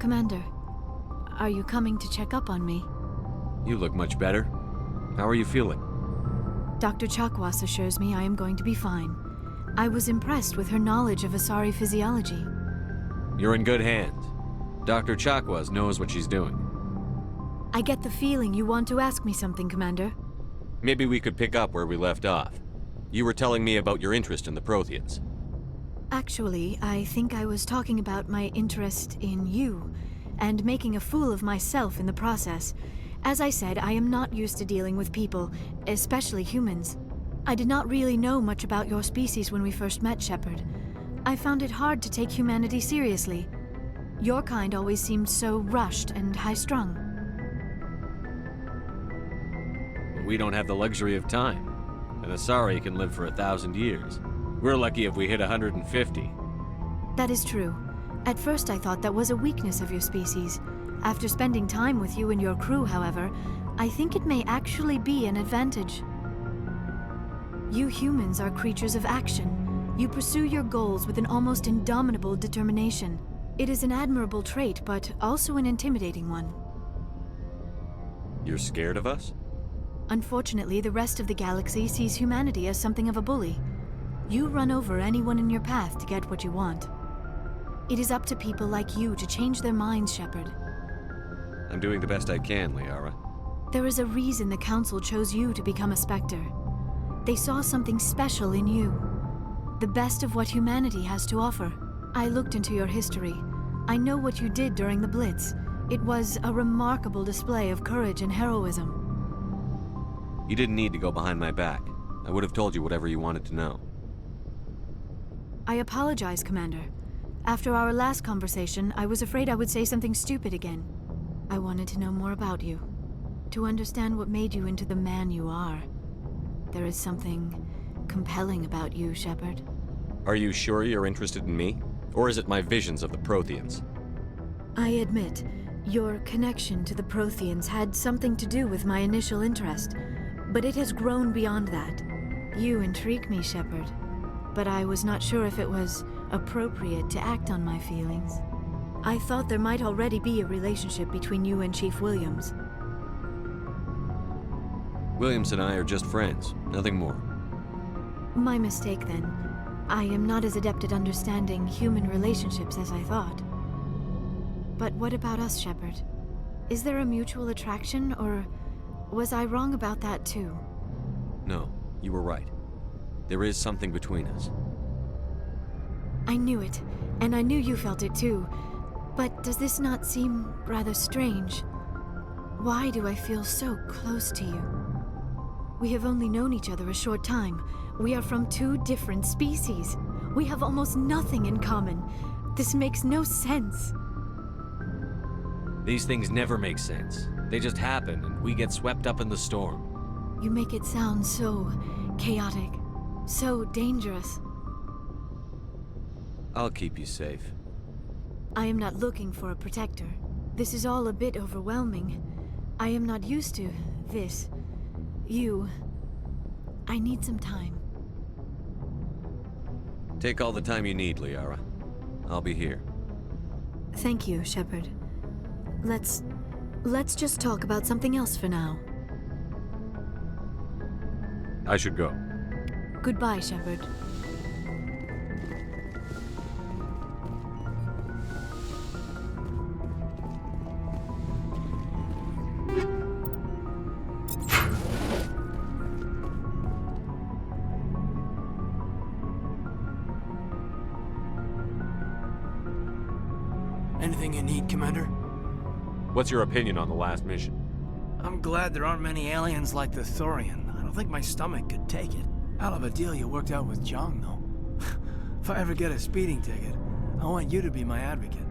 Commander, are you coming to check up on me? You look much better. How are you feeling? Dr. Chakwas assures me I am going to be fine. I was impressed with her knowledge of Asari physiology. You're in good hands. Dr. Chakwas knows what she's doing. I get the feeling you want to ask me something, Commander. Maybe we could pick up where we left off. You were telling me about your interest in the Protheans. Actually, I think I was talking about my interest in you, and making a fool of myself in the process. As I said, I am not used to dealing with people, especially humans. I did not really know much about your species when we first met, Shepard. I found it hard to take humanity seriously. Your kind always seemed so rushed and high-strung. We don't have the luxury of time. An Asari can live for 1,000 years. We're lucky if we hit 150. That is true. At first I thought that was a weakness of your species. After spending time with you and your crew, however, I think it may actually be an advantage. You humans are creatures of action. You pursue your goals with an almost indomitable determination. It is an admirable trait, but also an intimidating one. You're scared of us? Unfortunately, the rest of the galaxy sees humanity as something of a bully. You run over anyone in your path to get what you want. It is up to people like you to change their minds, Shepard. I'm doing the best I can, Liara. There is a reason the Council chose you to become a Spectre. They saw something special in you. The best of what humanity has to offer. I looked into your history. I know what you did during the Blitz. It was a remarkable display of courage and heroism. You didn't need to go behind my back. I would have told you whatever you wanted to know. I apologize, Commander. After our last conversation, I was afraid I would say something stupid again. I wanted to know more about you. To understand what made you into the man you are. There is something compelling about you, Shepard. Are you sure you're interested in me? Or is it my visions of the Protheans? I admit, your connection to the Protheans had something to do with my initial interest, but it has grown beyond that. You intrigue me, Shepard, but I was not sure if it was appropriate to act on my feelings. I thought there might already be a relationship between you and Chief Williams. Williams and I are just friends, nothing more. My mistake, then. I am not as adept at understanding human relationships as I thought. But what about us, Shepard? Is there a mutual attraction, or was I wrong about that too? No, you were right. There is something between us. I knew it, and I knew you felt it too. But does this not seem rather strange? Why do I feel so close to you? We have only known each other a short time. We are from two different species. We have almost nothing in common. This makes no sense. These things never make sense. They just happen, and we get swept up in the storm. You make it sound so chaotic, so dangerous. I'll keep you safe. I am not looking for a protector. This is all a bit overwhelming. I am not used to this. You. I need some time. Take all the time you need, Liara. I'll be here. Thank you, Shepard. Let's just talk about something else for now. I should go. Goodbye, Shepard. Anything you need, Commander? What's your opinion on the last mission? I'm glad there aren't many aliens like the Thorian. I don't think my stomach could take it. Hell of a deal you worked out with Jong, though. If I ever get a speeding ticket, I want you to be my advocate.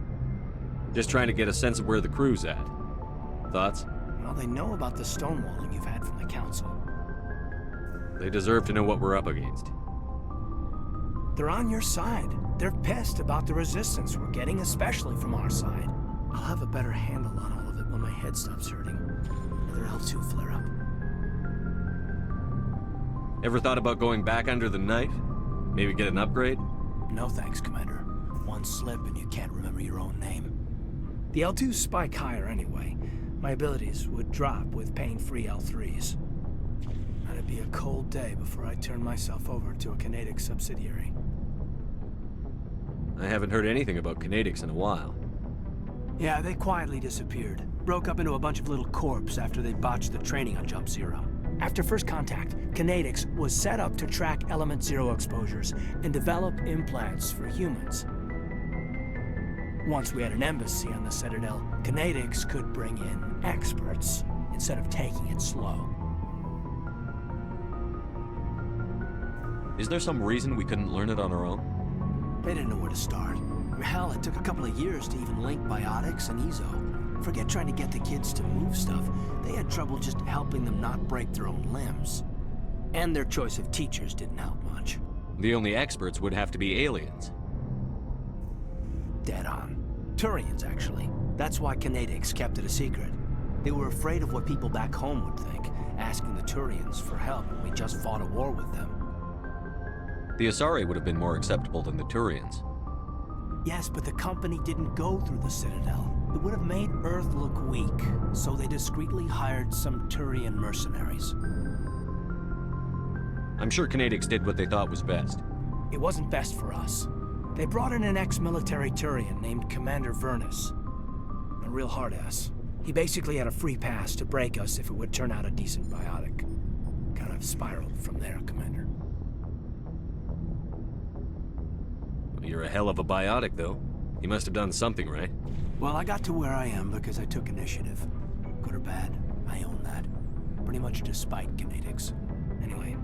Just trying to get a sense of where the crew's at. Thoughts? Well, they know about the stonewalling you've had from the Council. They deserve to know what we're up against. They're on your side. They're pissed about the resistance we're getting, especially from our side. I'll have a better handle on all of it when my head stops hurting. Another L2 flare-up. Ever thought about going back under the knife? Maybe get an upgrade? No thanks, Commander. One slip and you can't remember your own name. The L2s spike higher anyway. My abilities would drop with pain-free L3s. And it'd be a cold day before I turned myself over to a Canadix subsidiary. I haven't heard anything about Canadix in a while. Yeah, they quietly disappeared. Broke up into a bunch of little corps after they botched the training on Jump Zero. After first contact, Canadix was set up to track Element Zero exposures and develop implants for humans. Once we had an embassy on the Citadel, Canadix could bring in experts instead of taking it slow. Is there some reason we couldn't learn it on our own? They didn't know where to start. Hell, it took a couple of years to even link Biotics and Ezo. Forget trying to get the kids to move stuff. They had trouble just helping them not break their own limbs. And their choice of teachers didn't help much. The only experts would have to be aliens. Dead on. Turians, actually. That's why Canadix kept it a secret. They were afraid of what people back home would think, asking the Turians for help when we just fought a war with them. The Asari would have been more acceptable than the Turians. Yes, but the company didn't go through the Citadel. It would have made Earth look weak, so they discreetly hired some Turian mercenaries. I'm sure Canadix did what they thought was best. It wasn't best for us. They brought in an ex-military Turian named Commander Vernus. A real hard-ass. He basically had a free pass to break us if it would turn out a decent biotic. Kind of spiraled from there, Commander. Well, you're a hell of a biotic, though. You must have done something right. Well, I got to where I am because I took initiative. Good or bad, I own that. Pretty much despite Canadix. Anyway,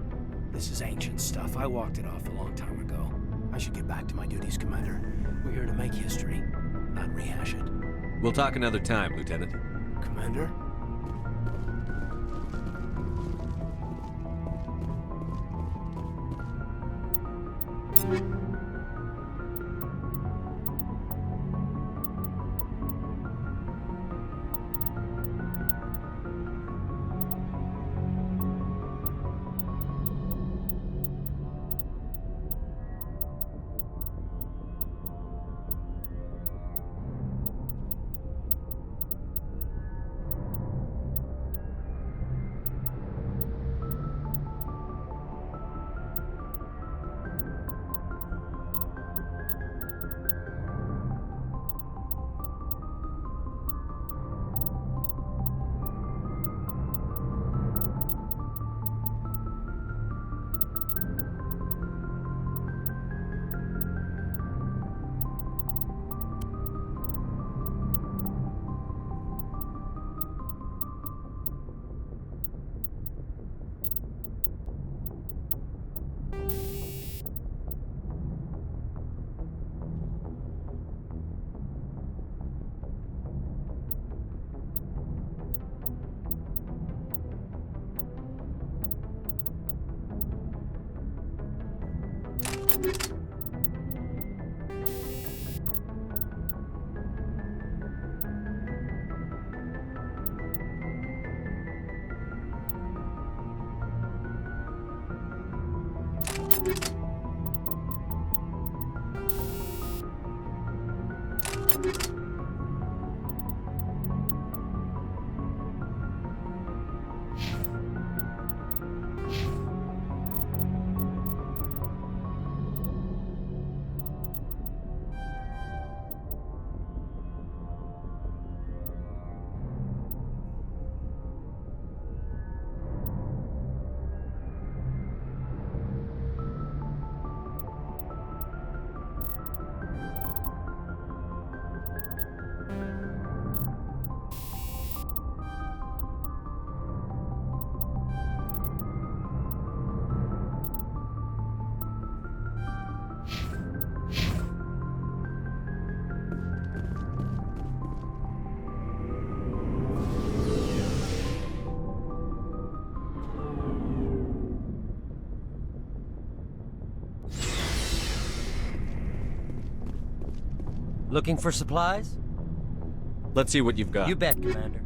this is ancient stuff. I walked it off a long time ago. I should get back to my duties, Commander. We're here to make history, not rehash it. We'll talk another time, Lieutenant. Commander? Looking for supplies? Let's see what you've got. You bet, Commander.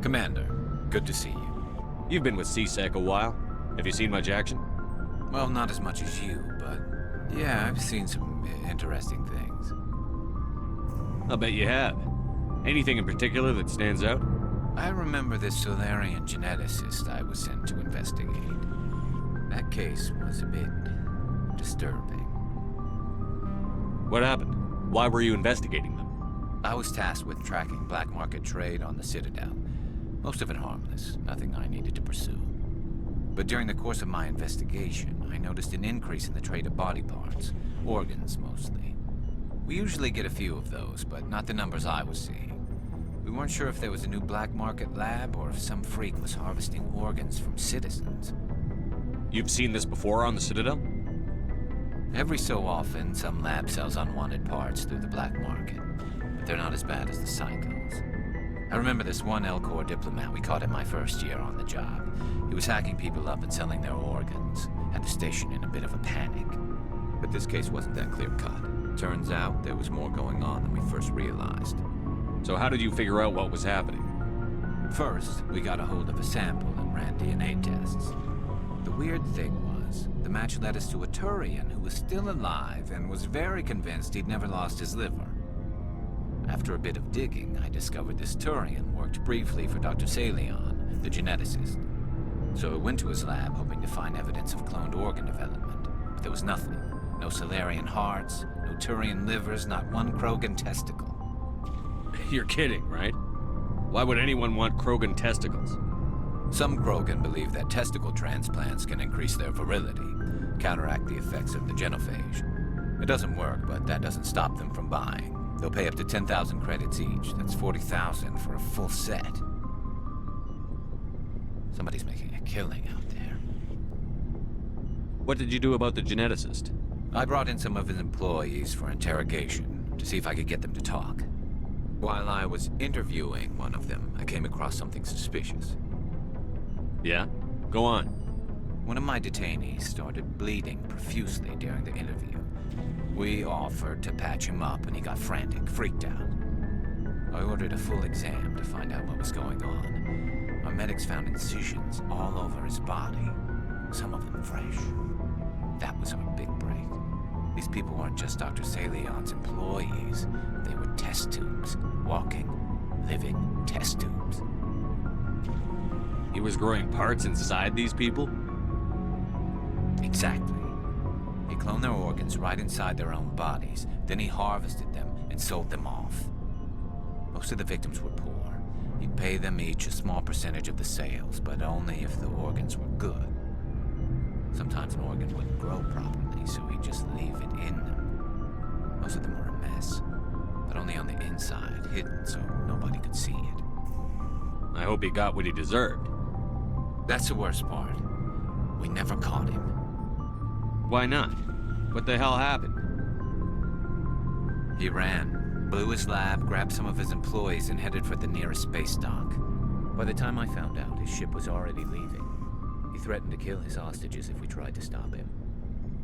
Commander, good to see you. You've been with CSEC a while. Have you seen much action? Well, not as much as you, but yeah, I've seen some interesting things. I'll bet you have. Anything in particular that stands out? I remember this Solarian geneticist I was sent to investigate. That case was a bit disturbing. What happened? Why were you investigating them? I was tasked with tracking black market trade on the Citadel. Most of it harmless, nothing I needed to pursue. But during the course of my investigation, I noticed an increase in the trade of body parts, organs mostly. We usually get a few of those, but not the numbers I was seeing. We weren't sure if there was a new black market lab or if some freak was harvesting organs from citizens. You've seen this before on the Citadel? Every so often, some lab sells unwanted parts through the black market, but they're not as bad as the psychos. I remember this one Elcor diplomat we caught in my first year on the job. He was hacking people up and selling their organs, had the station in a bit of a panic. But this case wasn't that clear-cut. Turns out there was more going on than we first realized. So how did you figure out what was happening? First, we got a hold of a sample and ran DNA tests. The weird thing was, the match led us to a Turian who was still alive and was very convinced he'd never lost his liver. After a bit of digging, I discovered this Turian worked briefly for Dr. Salion, the geneticist. So I went to his lab hoping to find evidence of cloned organ development, but there was nothing. No Solarian hearts, no Turian livers, not one Krogan testicle. You're kidding, right? Why would anyone want Krogan testicles? Some Krogan believe that testicle transplants can increase their virility, counteract the effects of the genophage. It doesn't work, but that doesn't stop them from buying. They'll pay up to 10,000 credits each. That's 40,000 for a full set. Somebody's making a killing out there. What did you do about the geneticist? I brought in some of his employees for interrogation to see if I could get them to talk. While I was interviewing one of them, I came across something suspicious. Yeah? Go on. One of my detainees started bleeding profusely during the interview. We offered to patch him up and he got frantic, freaked out. I ordered a full exam to find out what was going on. Our medics found incisions all over his body, some of them fresh. That was our big break. These people weren't just Dr. Salion's employees. They were test tubes. Walking, living test tubes. He was growing parts inside these people? Exactly. He cloned their organs right inside their own bodies. Then he harvested them and sold them off. Most of the victims were poor. He'd pay them each a small percentage of the sales, but only if the organs were good. Sometimes an organ wouldn't grow properly, so he'd just leave it in them. Most of them were a mess, but only on the inside, hidden so nobody could see it. I hope he got what he deserved. That's the worst part. We never caught him. Why not? What the hell happened? He ran, blew his lab, grabbed some of his employees, and headed for the nearest space dock. By the time I found out, his ship was already leaving. He threatened to kill his hostages if we tried to stop him.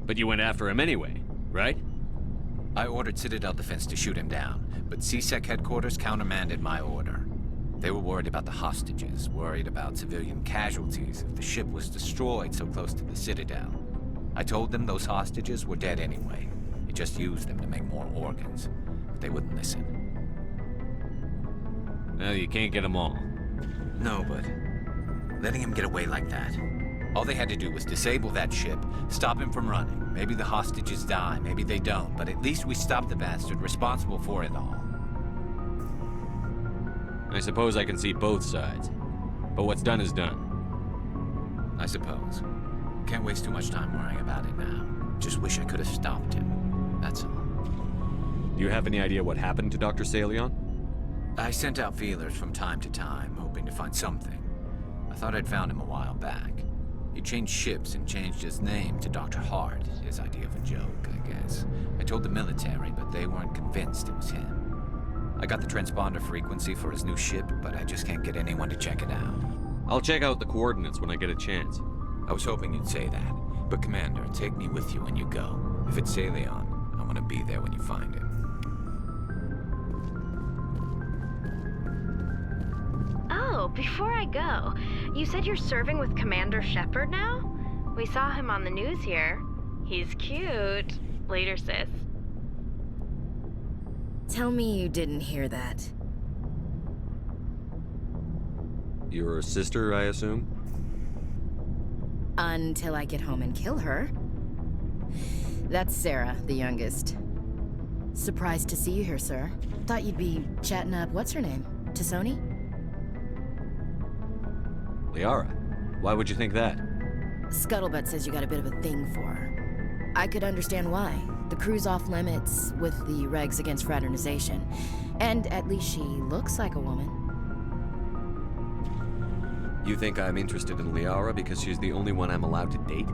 But you went after him anyway, right? I ordered Citadel Defense to shoot him down, but CSEC headquarters countermanded my order. They were worried about the hostages, worried about civilian casualties if the ship was destroyed so close to the Citadel. I told them those hostages were dead anyway. He just used them to make more organs. But they wouldn't listen. Well, you can't get them all. No, but letting him get away like that. All they had to do was disable that ship, stop him from running. Maybe the hostages die, maybe they don't, but at least we stopped the bastard responsible for it all. I suppose I can see both sides. But what's done is done. I suppose. Can't waste too much time worrying about it now. Just wish I could have stopped him. That's all. Do you have any idea what happened to Dr. Salion? I sent out feelers from time to time, hoping to find something. I thought I'd found him a while back. He changed ships and changed his name to Dr. Hart, his idea of a joke, I guess. I told the military, but they weren't convinced it was him. I got the transponder frequency for his new ship, but I just can't get anyone to check it out. I'll check out the coordinates when I get a chance. I was hoping you'd say that. But Commander, take me with you when you go. If it's Salion, I want to be there when you find him. Oh, Oh, before I go, you said you're serving with Commander Shepard now? We saw him on the news here. He's cute. Later, sis. Tell me you didn't hear that. Your sister, I assume? Until I get home and kill her. That's Sarah, the youngest. Surprised to see you here, sir. Thought you'd be chatting up what's her name? T'Soni? Liara. Why would you think that? Scuttlebutt says you got a bit of a thing for her. I could understand why. The crew's off limits with the regs against fraternization. And at least she looks like a woman. You think I'm interested in Liara because she's the only one I'm allowed to date?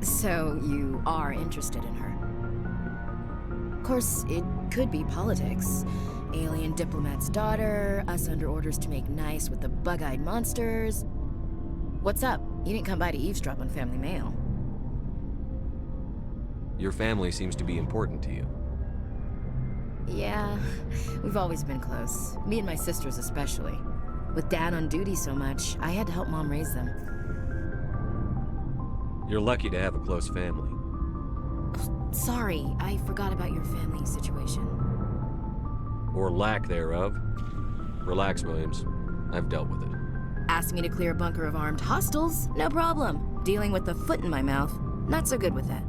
So you are interested in her. Of course, it could be politics. Alien diplomat's daughter, us under orders to make nice with the bug-eyed monsters. What's up? You didn't come by to eavesdrop on Family Mail. Your family seems to be important to you. Yeah, we've always been close. Me and my sisters especially. With Dad on duty so much, I had to help Mom raise them. You're lucky to have a close family. Sorry, I forgot about your family situation. Or lack thereof. Relax, Williams. I've dealt with it. Asked me to clear a bunker of armed hostiles? No problem. Dealing with the foot in my mouth? Not so good with that.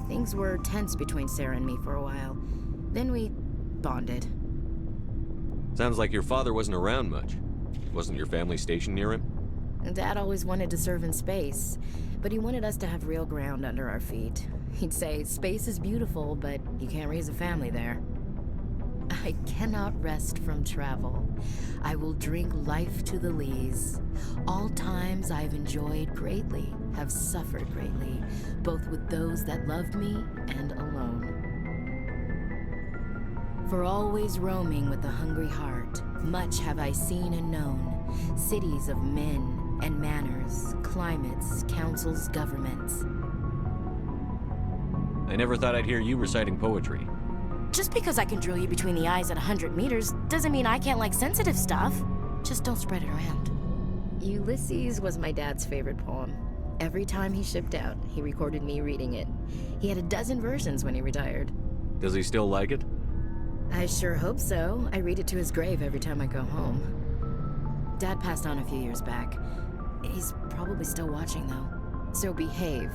Things were tense between Sarah and me for a while. Then we bonded. Sounds like your father wasn't around much. Wasn't your family stationed near him? Dad always wanted to serve in space, but he wanted us to have real ground under our feet. He'd say, space is beautiful, but you can't raise a family there. I cannot rest from travel. I will drink life to the lees. All times I've enjoyed greatly, have suffered greatly, both with those that loved me and alone. For always roaming with a hungry heart, much have I seen and known, cities of men and manners, climates, councils, governments. I never thought I'd hear you reciting poetry. Just because I can drill you between the eyes at 100 meters doesn't mean I can't like sensitive stuff. Just don't spread it around. Ulysses was my dad's favorite poem. Every time he shipped out, he recorded me reading it. He had a dozen versions when he retired. Does he still like it? I sure hope so. I read it to his grave every time I go home. Dad passed on a few years back. He's probably still watching, though. So behave.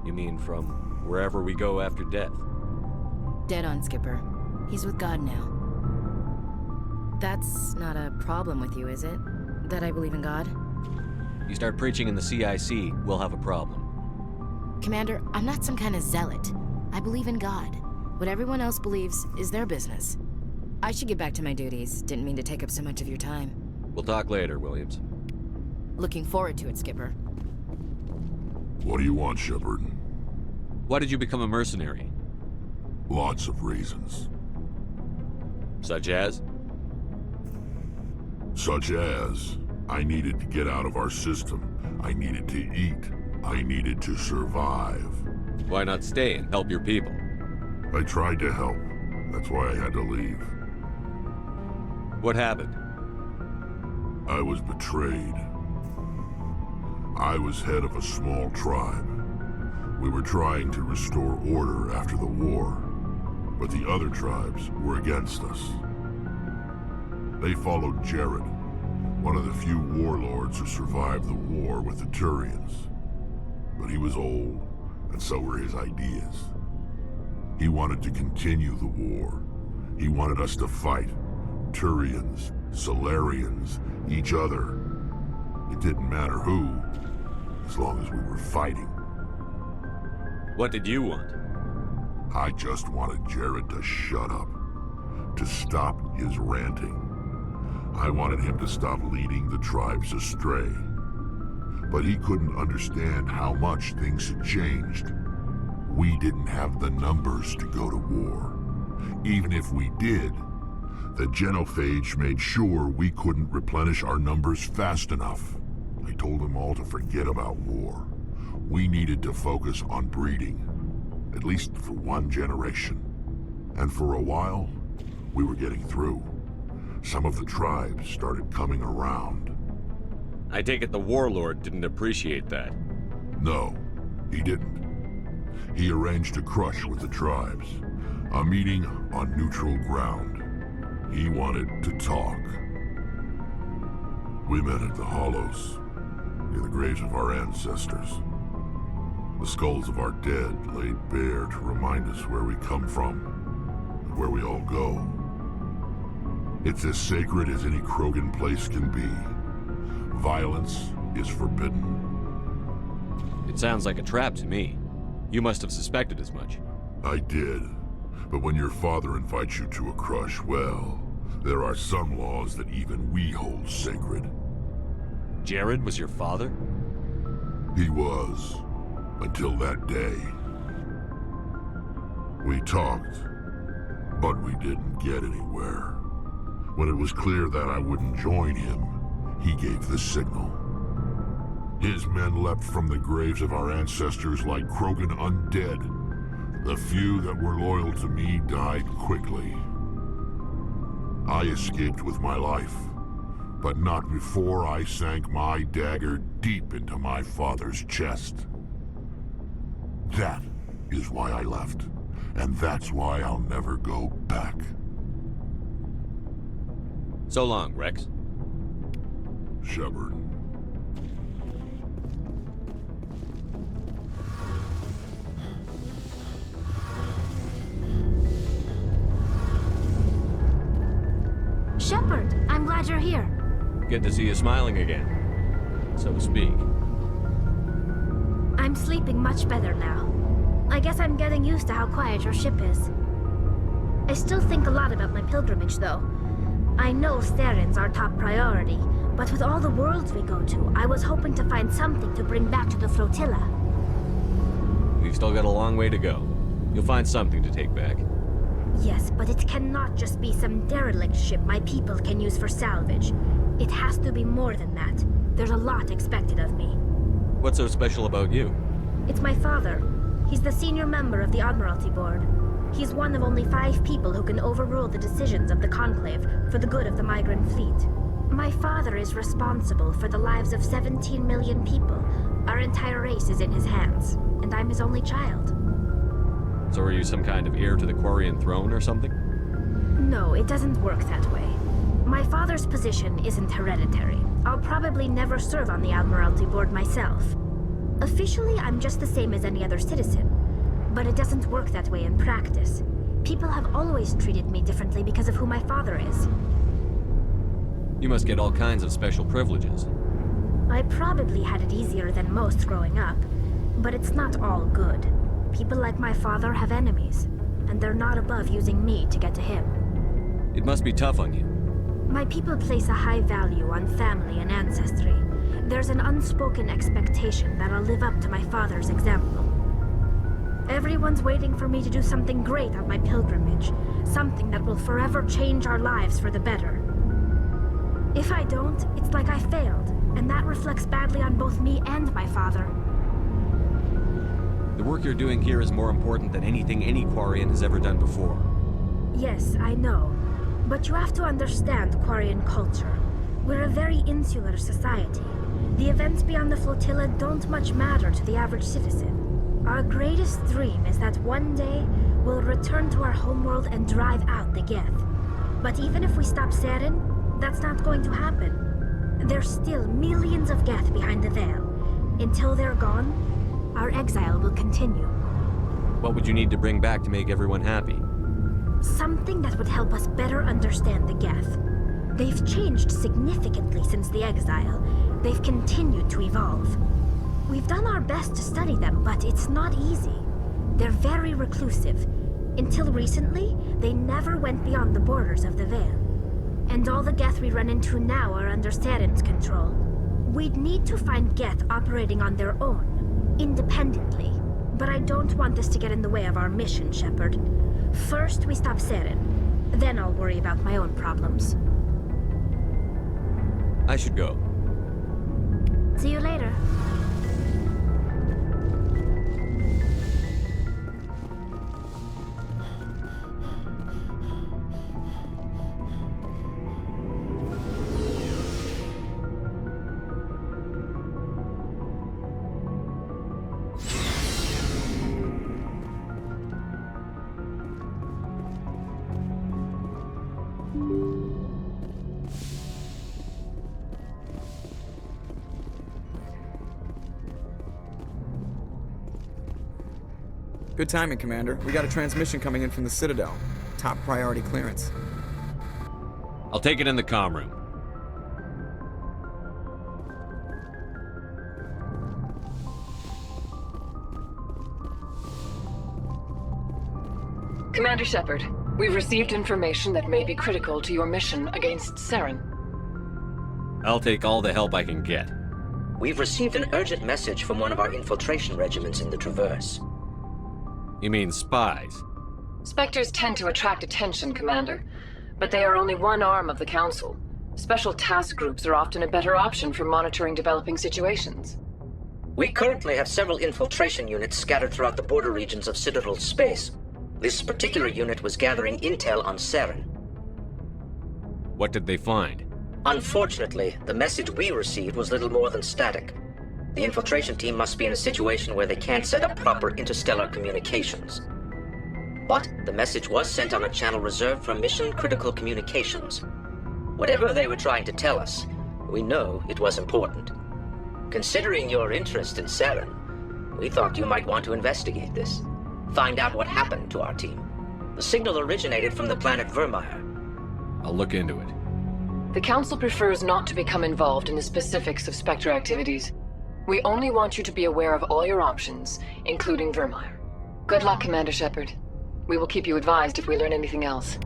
You mean from wherever we go after death? Dead on, Skipper. He's with God now. That's not a problem with you, is it? That I believe in God? You start preaching in the CIC, we'll have a problem. Commander, I'm not some kind of zealot. I believe in God. What everyone else believes is their business. I should get back to my duties. Didn't mean to take up so much of your time. We'll talk later, Williams. Looking forward to it, Skipper. What do you want, Shepard? Why did you become a mercenary? Lots of reasons. Such as? Such as, I needed to get out of our system. I needed to eat. I needed to survive. Why not stay and help your people? I tried to help. That's why I had to leave. What happened? I was betrayed. I was head of a small tribe. We were trying to restore order after the war, but the other tribes were against us. They followed Jared, one of the few warlords who survived the war with the Turians. But he was old, and so were his ideas. He wanted to continue the war. He wanted us to fight. Turians, Solarians, each other. It didn't matter who, as long as we were fighting. What did you want? I just wanted Jared to shut up, to stop his ranting. I wanted him to stop leading the tribes astray. But he couldn't understand how much things had changed. We didn't have the numbers to go to war. Even if we did, the genophage made sure we couldn't replenish our numbers fast enough. I told them all to forget about war. We needed to focus on breeding, at least for one generation. And for a while, we were getting through. some of the tribes started coming around. I take it the warlord didn't appreciate that. No, he didn't. He arranged a crush with the tribes, a meeting on neutral ground. He wanted to talk. We met at the Hollows, near the graves of our ancestors. The skulls of our dead laid bare to remind us where we come from and where we all go. It's as sacred as any Krogan place can be. Violence is forbidden. It sounds like a trap to me. You must have suspected as much. I did. But when your father invites you to a crush, well, there are some laws that even we hold sacred. Jared was your father? He was. Until that day. We talked, but we didn't get anywhere. When it was clear that I wouldn't join him, he gave the signal. His men leapt from the graves of our ancestors like Krogan undead. The few that were loyal to me died quickly. I escaped with my life, but not before I sank my dagger deep into my father's chest. That is why I left, and that's why I'll never go back. So long, Rex. Shepard. Shepard, I'm glad you're here. Good to see you smiling again, so to speak. I'm sleeping much better now. I guess I'm getting used to how quiet your ship is. I still think a lot about my pilgrimage, though. I know Steren's our top priority, but with all the worlds we go to, I was hoping to find something to bring back to the flotilla. We've still got a long way to go. You'll find something to take back. Yes, but it cannot just be some derelict ship my people can use for salvage. It has to be more than that. There's a lot expected of me. What's so special about you? It's my father. He's the senior member of the Admiralty Board. He's one of only 5 people who can overrule the decisions of the Conclave for the good of the migrant fleet. My father is responsible for the lives of 17 million people. Our entire race is in his hands, and I'm his only child. So are you some kind of heir to the Quarian throne or something? No, it doesn't work that way. My father's position isn't hereditary. I'll probably never serve on the Admiralty Board myself. Officially, I'm just the same as any other citizen. But it doesn't work that way in practice. People have always treated me differently because of who my father is. You must get all kinds of special privileges. I probably had it easier than most growing up, but it's not all good. People like my father have enemies, and they're not above using me to get to him. It must be tough on you. My people place a high value on family and ancestry. There's an unspoken expectation that I'll live up to my father's example. Everyone's waiting for me to do something great on my pilgrimage, something that will forever change our lives for the better. If I don't, it's like I failed, and that reflects badly on both me and my father. The work you're doing here is more important than anything any Quarian has ever done before. Yes, I know. But you have to understand Quarian culture. We're a very insular society. The events beyond the flotilla don't much matter to the average citizen. Our greatest dream is that one day we'll return to our homeworld and drive out the Geth. But even if we stop Saren, that's not going to happen. There's still millions of Geth behind the veil. Until they're gone, our exile will continue. What would you need to bring back to make everyone happy? Something that would help us better understand the Geth. They've changed significantly since the exile. They've continued to evolve. We've done our best to study them, but it's not easy. They're very reclusive. Until recently, they never went beyond the borders of the Veil. And all the Geth we run into now are under Saren's control. We'd need to find Geth operating on their own, independently. But I don't want this to get in the way of our mission, Shepard. First, we stop Saren. Then I'll worry about my own problems. I should go. See you later. Good timing, Commander. We got a transmission coming in from the Citadel. Top priority clearance. I'll take it in the comm room. Commander Shepard, we've received information that may be critical to your mission against Saren. I'll take all the help I can get. We've received an urgent message from one of our infiltration regiments in the Traverse. You mean spies? Spectres tend to attract attention, Commander, but they are only one arm of the Council. Special task groups are often a better option for monitoring developing situations. We currently have several infiltration units scattered throughout the border regions of Citadel space. This particular unit was gathering intel on Saren. What did they find? Unfortunately, the message we received was little more than static. The infiltration team must be in a situation where they can't set up proper interstellar communications. But the message was sent on a channel reserved for mission-critical communications. Whatever they were trying to tell us, we know it was important. Considering your interest in Saren, we thought you might want to investigate this. Find out what happened to our team. The signal originated from the planet Vermeer. I'll look into it. The Council prefers not to become involved in the specifics of Spectre activities. We only want you to be aware of all your options, including Vermeer. Good luck, Commander Shepard. We will keep you advised if we learn anything else.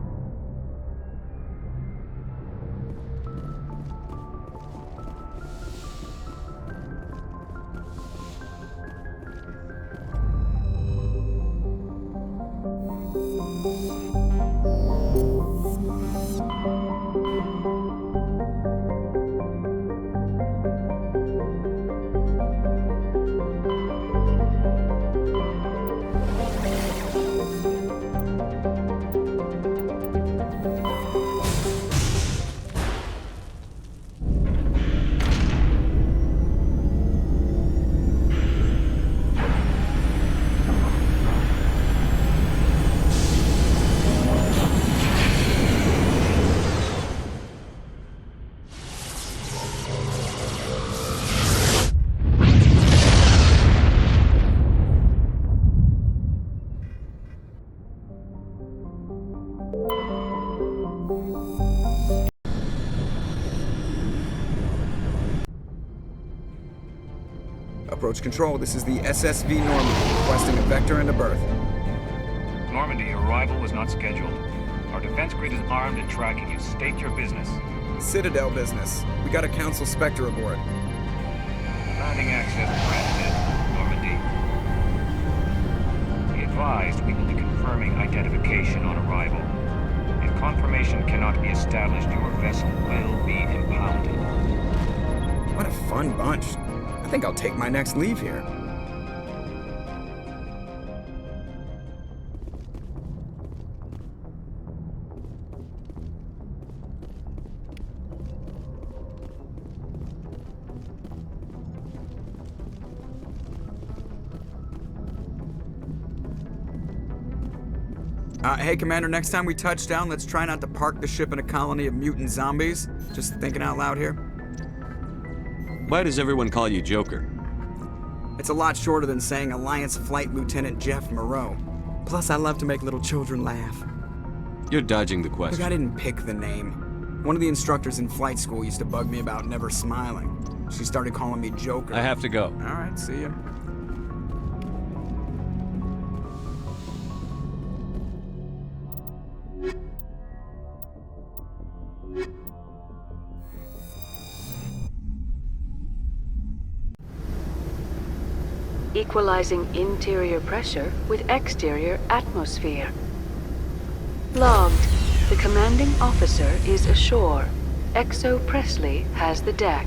Approach control, this is the SSV Normandy, requesting a vector and a berth. Normandy, your arrival was not scheduled. Our defense grid is armed and tracking you. State your business. Citadel business. We got a Council Spectre aboard. Landing access granted, Normandy. Be advised, we will be confirming identification on arrival. If confirmation cannot be established, your vessel will be impounded. What a fun bunch. I think I'll take my next leave here. Hey, Commander, next time we touch down, let's try not to park the ship in a colony of mutant zombies. Just thinking out loud here. Why does everyone call you Joker? It's a lot shorter than saying Alliance Flight Lieutenant Jeff Moreau. Plus, I love to make little children laugh. You're dodging the question. Look, I didn't pick the name. One of the instructors in flight school used to bug me about never smiling. She started calling me Joker. I have to go. All right, see ya. Equalizing interior pressure with exterior atmosphere. Logged. The commanding officer is ashore. Exo Presley has the deck.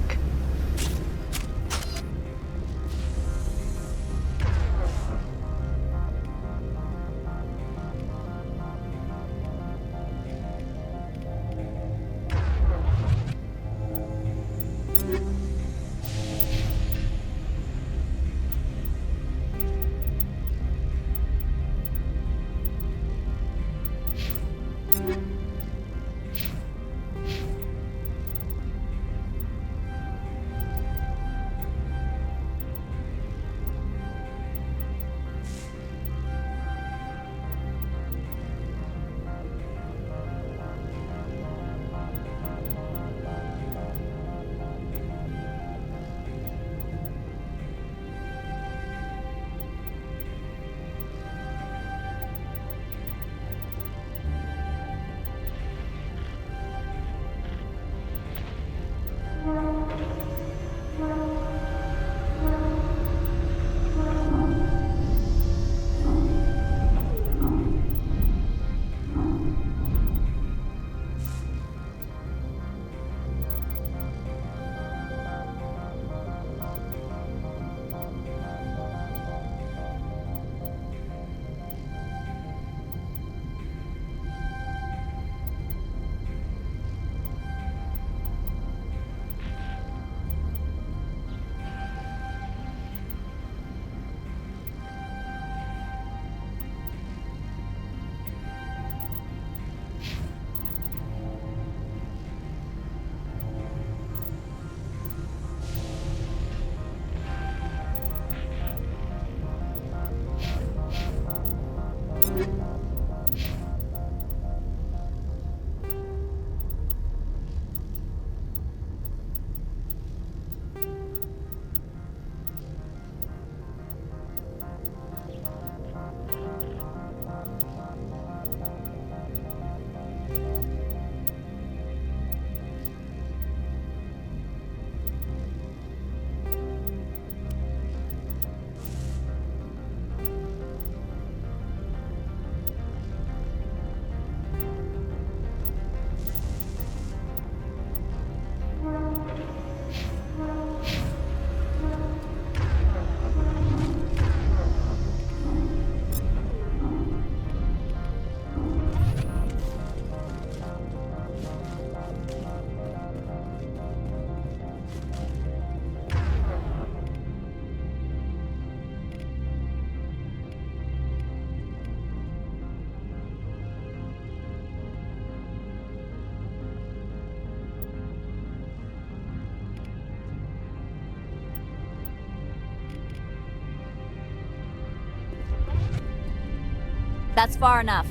That's far enough.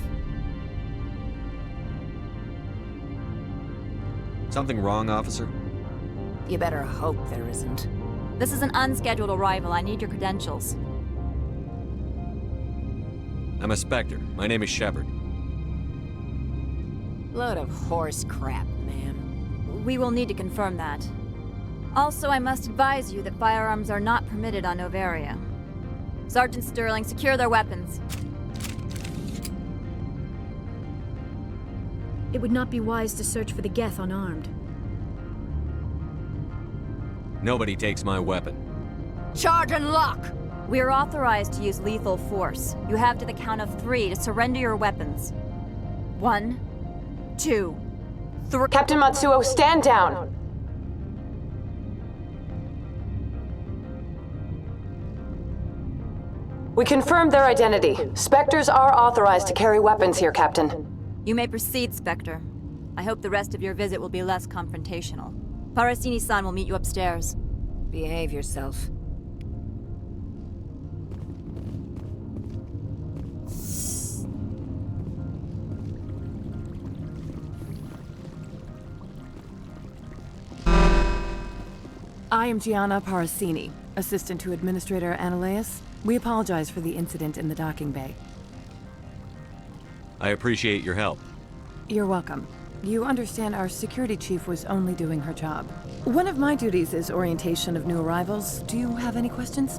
Something wrong, officer? You better hope there isn't. This is an unscheduled arrival. I need your credentials. I'm a Spectre. My name is Shepard. Load of horse crap, man. We will need to confirm that. Also, I must advise you that firearms are not permitted on Noveria. Sergeant Sterling, secure their weapons. It would not be wise to search for the Geth unarmed. Nobody takes my weapon. Charge and lock! We are authorized to use lethal force. You have to the count of 3 to surrender your weapons. 1, 2, 3. Captain Matsuo, stand down! We confirmed their identity. Spectres are authorized to carry weapons here, Captain. You may proceed, Spectre. I hope the rest of your visit will be less confrontational. Parasini-san will meet you upstairs. Behave yourself. I am Gianna Parasini, assistant to Administrator Analeas. We apologize for the incident in the docking bay. I appreciate your help. You're welcome. You understand our security chief was only doing her job. One of my duties is orientation of new arrivals. Do you have any questions?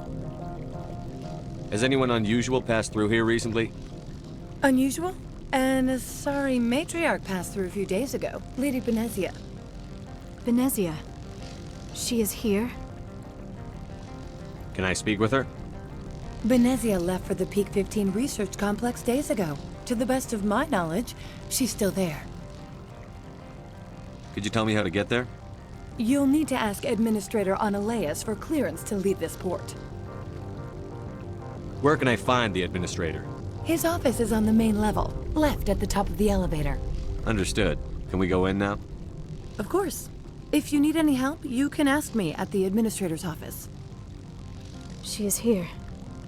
Has anyone unusual passed through here recently? Unusual? An Asari matriarch passed through a few days ago. Lady Benezia. Benezia? She is here? Can I speak with her? Benezia left for the Peak 15 research complex days ago. To the best of my knowledge, she's still there. Could you tell me how to get there? You'll need to ask Administrator Analeas for clearance to leave this port. Where can I find the Administrator? His office is on the main level, left at the top of the elevator. Understood. Can we go in now? Of course. If you need any help, you can ask me at the Administrator's office. She is here.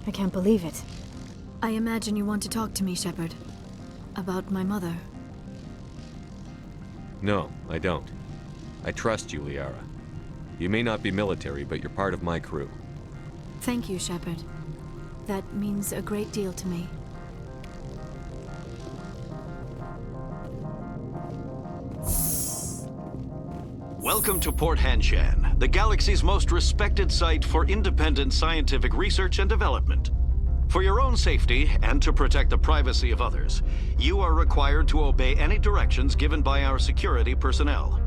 I can't believe it. I imagine you want to talk to me, Shepard. About my mother. No, I don't. I trust you, Liara. You may not be military, but you're part of my crew. Thank you, Shepard. That means a great deal to me. Welcome to Port Hanshan, the galaxy's most respected site for independent scientific research and development. For your own safety, and to protect the privacy of others, you are required to obey any directions given by our security personnel.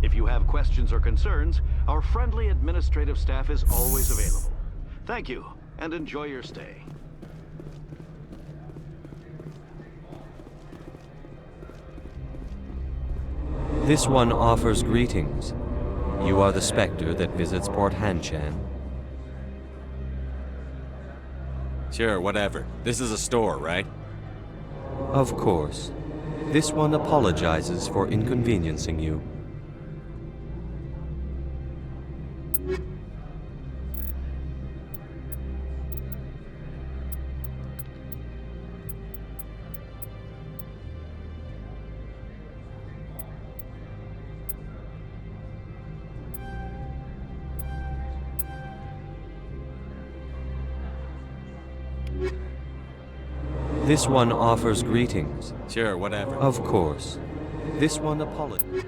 If you have questions or concerns, our friendly administrative staff is always available. Thank you, and enjoy your stay. This one offers greetings. You are the Spectre that visits Port Hanshan. Sure, whatever. This is a store, right? Of course. This one apologizes for inconveniencing you. This one offers greetings. Sure, whatever. Of course. This one apologizes.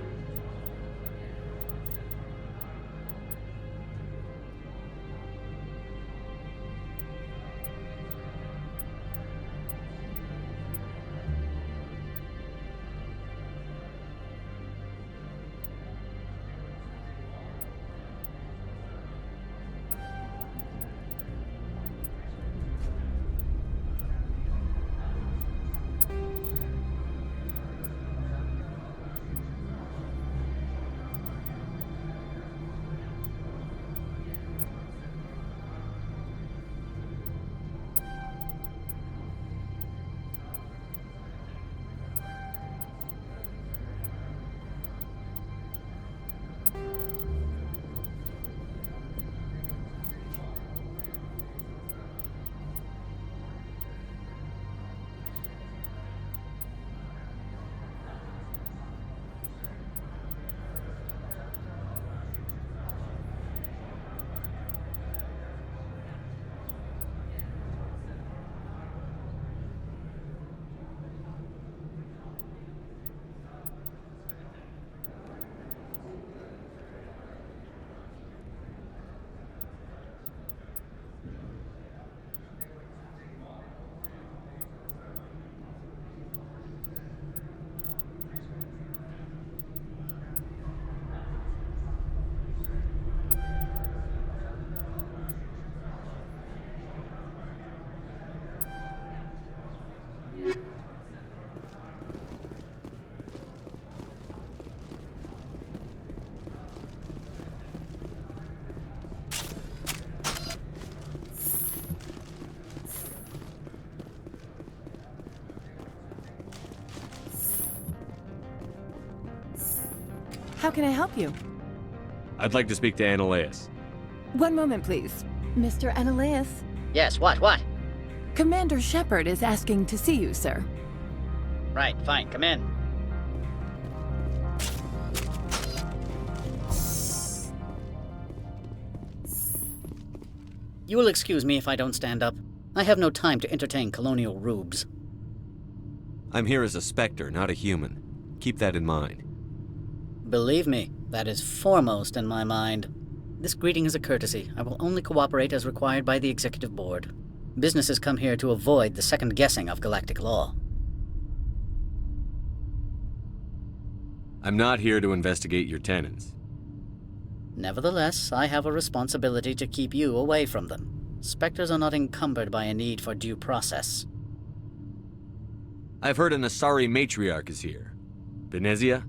How can I help you? I'd like to speak to Annaleus. One moment, please. Mr. Annaleus? Yes, what? Commander Shepard is asking to see you, sir. Right, fine, come in. You will excuse me if I don't stand up. I have no time to entertain colonial rubes. I'm here as a Spectre, not a human. Keep that in mind. Believe me, that is foremost in my mind. This greeting is a courtesy. I will only cooperate as required by the Executive Board. Businesses come here to avoid the second guessing of galactic law. I'm not here to investigate your tenants. Nevertheless, I have a responsibility to keep you away from them. Spectres are not encumbered by a need for due process. I've heard an Asari matriarch is here. Benezia?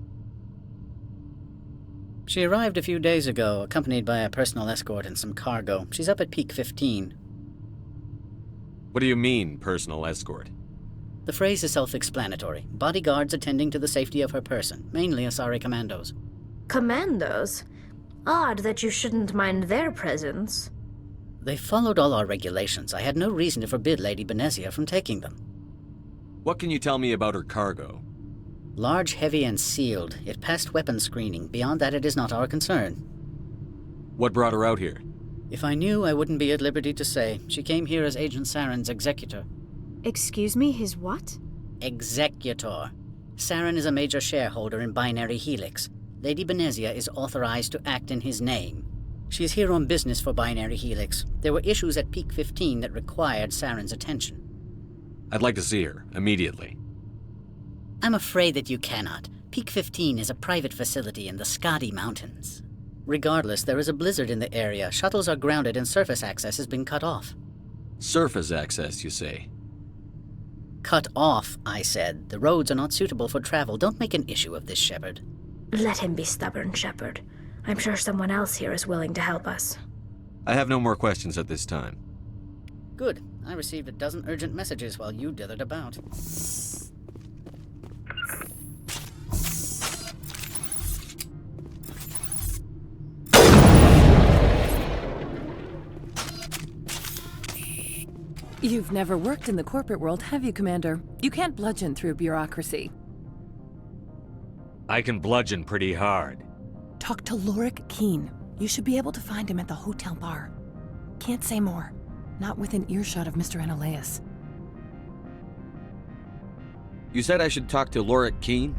She arrived a few days ago, accompanied by a personal escort and some cargo. She's up at Peak 15. What do you mean, personal escort? The phrase is self-explanatory. Bodyguards attending to the safety of her person, mainly Asari commandos. Commandos? Odd that you shouldn't mind their presence. They followed all our regulations. I had no reason to forbid Lady Benezia from taking them. What can you tell me about her cargo? Large, heavy, and sealed. It passed weapons screening. Beyond that, it is not our concern. What brought her out here? If I knew, I wouldn't be at liberty to say. She came here as Agent Saren's executor. Excuse me, his what? Executor. Saren is a major shareholder in Binary Helix. Lady Benezia is authorized to act in his name. She is here on business for Binary Helix. There were issues at Peak 15 that required Saren's attention. I'd like to see her, immediately. I'm afraid that you cannot. Peak 15 is a private facility in the Skadi Mountains. Regardless, there is a blizzard in the area. Shuttles are grounded and surface access has been cut off. Surface access, you say? Cut off, I said. The roads are not suitable for travel. Don't make an issue of this, Shepard. Let him be stubborn, Shepard. I'm sure someone else here is willing to help us. I have no more questions at this time. Good. I received a dozen urgent messages while you dithered about. You've never worked in the corporate world, have you, Commander? You can't bludgeon through bureaucracy. I can bludgeon pretty hard. Talk to Lorik Keen. You should be able to find him at the hotel bar. Can't say more. not within earshot of Mr. Analaeus. You said I should talk to Lorik Quiin?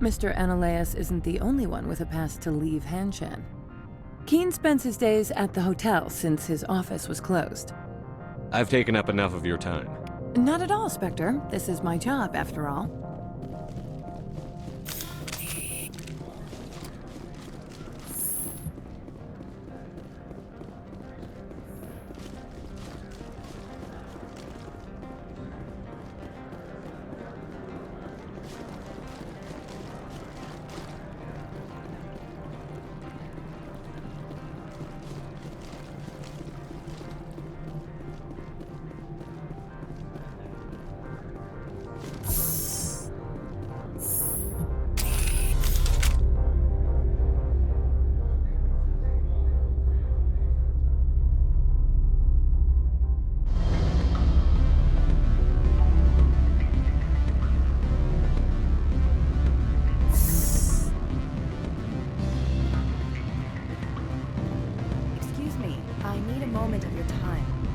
Mr. Analaeus isn't the only one with a pass to leave Hanshan. Quiin spends his days at the hotel since his office was closed. I've taken up enough of your time. Not at all, Spectre. This is my job, after all.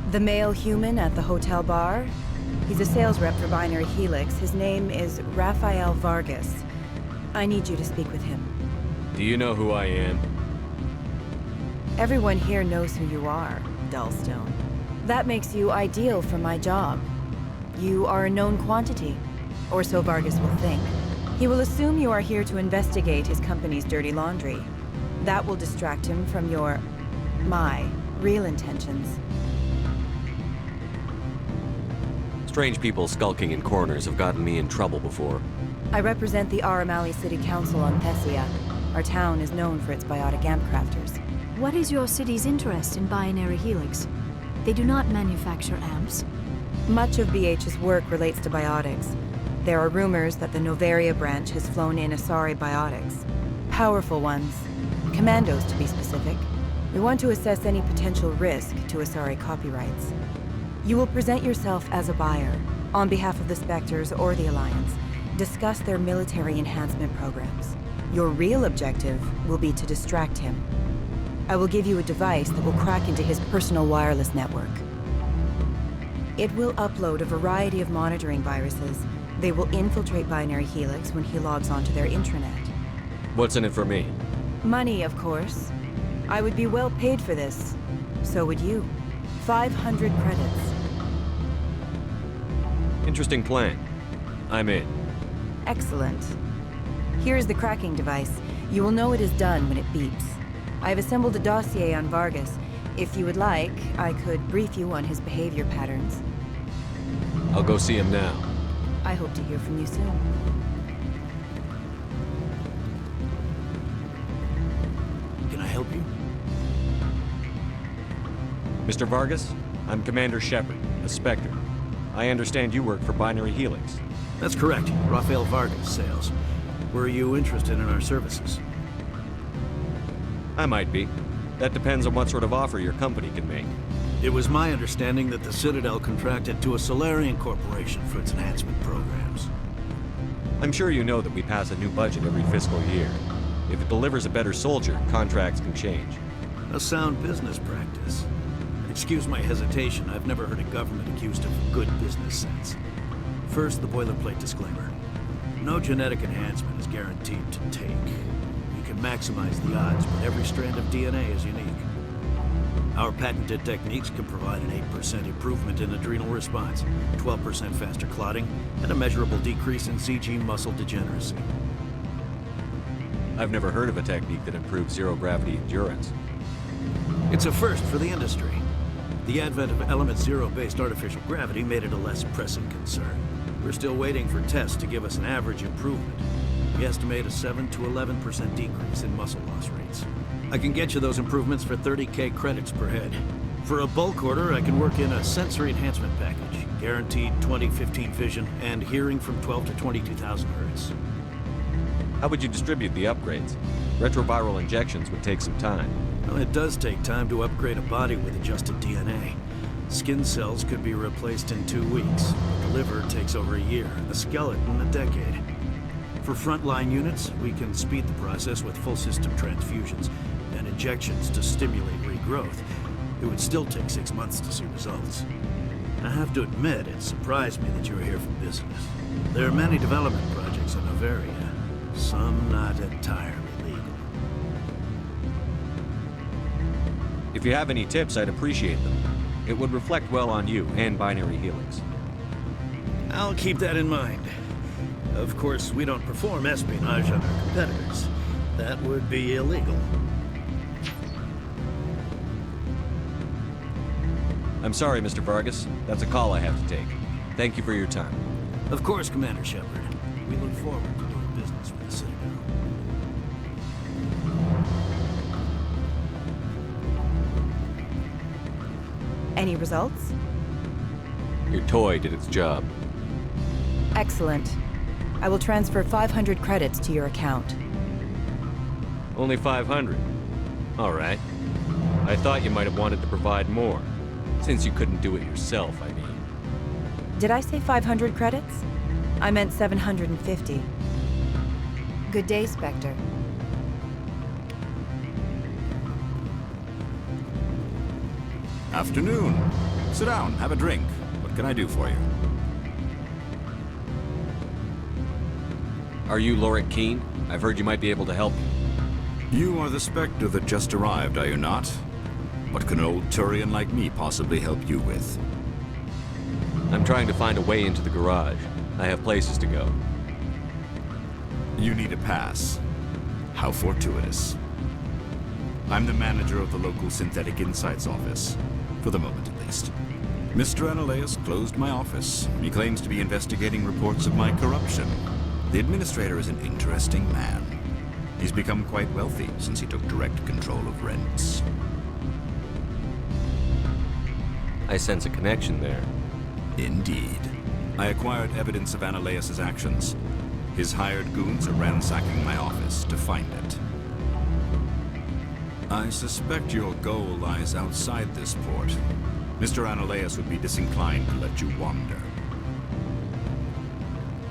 The male human at the hotel bar? He's a sales rep for Binary Helix. His name is Rafael Vargas. I need you to speak with him. Do you know who I am? Everyone here knows who you are, Dullstone. That makes you ideal for my job. You are a known quantity, or so Vargas will think. He will assume you are here to investigate his company's dirty laundry. That will distract him from my real intentions. Strange people skulking in corners have gotten me in trouble before. I represent the Aramali City Council on Thessia. Our town is known for its biotic amp crafters. What is your city's interest in Binary Helix? They do not manufacture amps. Much of BH's work relates to biotics. There are rumors that the Novaria branch has flown in Asari biotics. Powerful ones. Commandos, to be specific. We want to assess any potential risk to Asari copyrights. You will present yourself as a buyer, on behalf of the Spectres or the Alliance. Discuss their military enhancement programs. Your real objective will be to distract him. I will give you a device that will crack into his personal wireless network. It will upload a variety of monitoring viruses. They will infiltrate Binary Helix when he logs onto their intranet. What's in it for me? Money, of course. I would be well paid for this. So would you. 500 credits. Interesting plan. I'm in. Excellent. Here is the cracking device. You will know it is done when it beeps. I have assembled a dossier on Vargas. If you would like, I could brief you on his behavior patterns. I'll go see him now. I hope to hear from you soon. Can I help you? Mr. Vargas, I'm Commander Shepard, a Spectre. I understand you work for Binary Helix. That's correct. Rafael Vargas, sales. Were you interested in our services? I might be. That depends on what sort of offer your company can make. It was my understanding that the Citadel contracted to a Solarian corporation for its enhancement programs. I'm sure you know that we pass a new budget every fiscal year. If it delivers a better soldier, contracts can change. A sound business practice. Excuse my hesitation, I've never heard a government accused of good business sense. First, the boilerplate disclaimer. No genetic enhancement is guaranteed to take. You can maximize the odds, but every strand of DNA is unique. Our patented techniques can provide an 8% improvement in adrenal response, 12% faster clotting, and a measurable decrease in ZG muscle degeneracy. I've never heard of a technique that improves zero-gravity endurance. It's a first for the industry. The advent of Element Zero-based artificial gravity made it a less pressing concern. We're still waiting for tests to give us an average improvement. We estimate a 7 to 11% decrease in muscle loss rates. I can get you those improvements for 30K credits per head. For a bulk order, I can work in a sensory enhancement package, guaranteed 20/15 vision, and hearing from 12 to 22,000 hertz. How would you distribute the upgrades? Retroviral injections would take some time. Well, it does take time to upgrade a body with adjusted DNA. Skin cells could be replaced in 2 weeks. The liver takes over a year, a skeleton a decade. For frontline units, we can speed the process with full system transfusions and injections to stimulate regrowth. It would still take 6 months to see results. I have to admit, it surprised me that you were here for business. There are many development projects in Noveria, some not entirely legal. If you have any tips, I'd appreciate them. It would reflect well on you and Binary Helix. I'll keep that in mind. Of course, we don't perform espionage on our competitors. That would be illegal. I'm sorry, Mr. Vargas. That's a call I have to take. Thank you for your time. Of course, Commander Shepard. We look forward to doing business with the Citadel. Any results? Your toy did its job. Excellent. I will transfer 500 credits to your account. Only 500. All right. I thought you might have wanted to provide more. Since you couldn't do it yourself, I mean. Did I say 500 credits? I meant 750. Good day, Spectre. Afternoon. Sit down, have a drink. What can I do for you? Are you Lorik Quiin? I've heard you might be able to help me. You are the Spectre that just arrived, are you not? What can an old Turian like me possibly help you with? I'm trying to find a way into the garage. I have places to go. You need a pass. How fortuitous. I'm the manager of the local Synthetic Insights office. For the moment, at least. Mr. Analaeus closed my office. He claims to be investigating reports of my corruption. The administrator is an interesting man. He's become quite wealthy since he took direct control of rents. I sense a connection there. Indeed. I acquired evidence of Analaeus' actions. His hired goons are ransacking my office to find it. I suspect your goal lies outside this port. Mr. Analaeus would be disinclined to let you wander.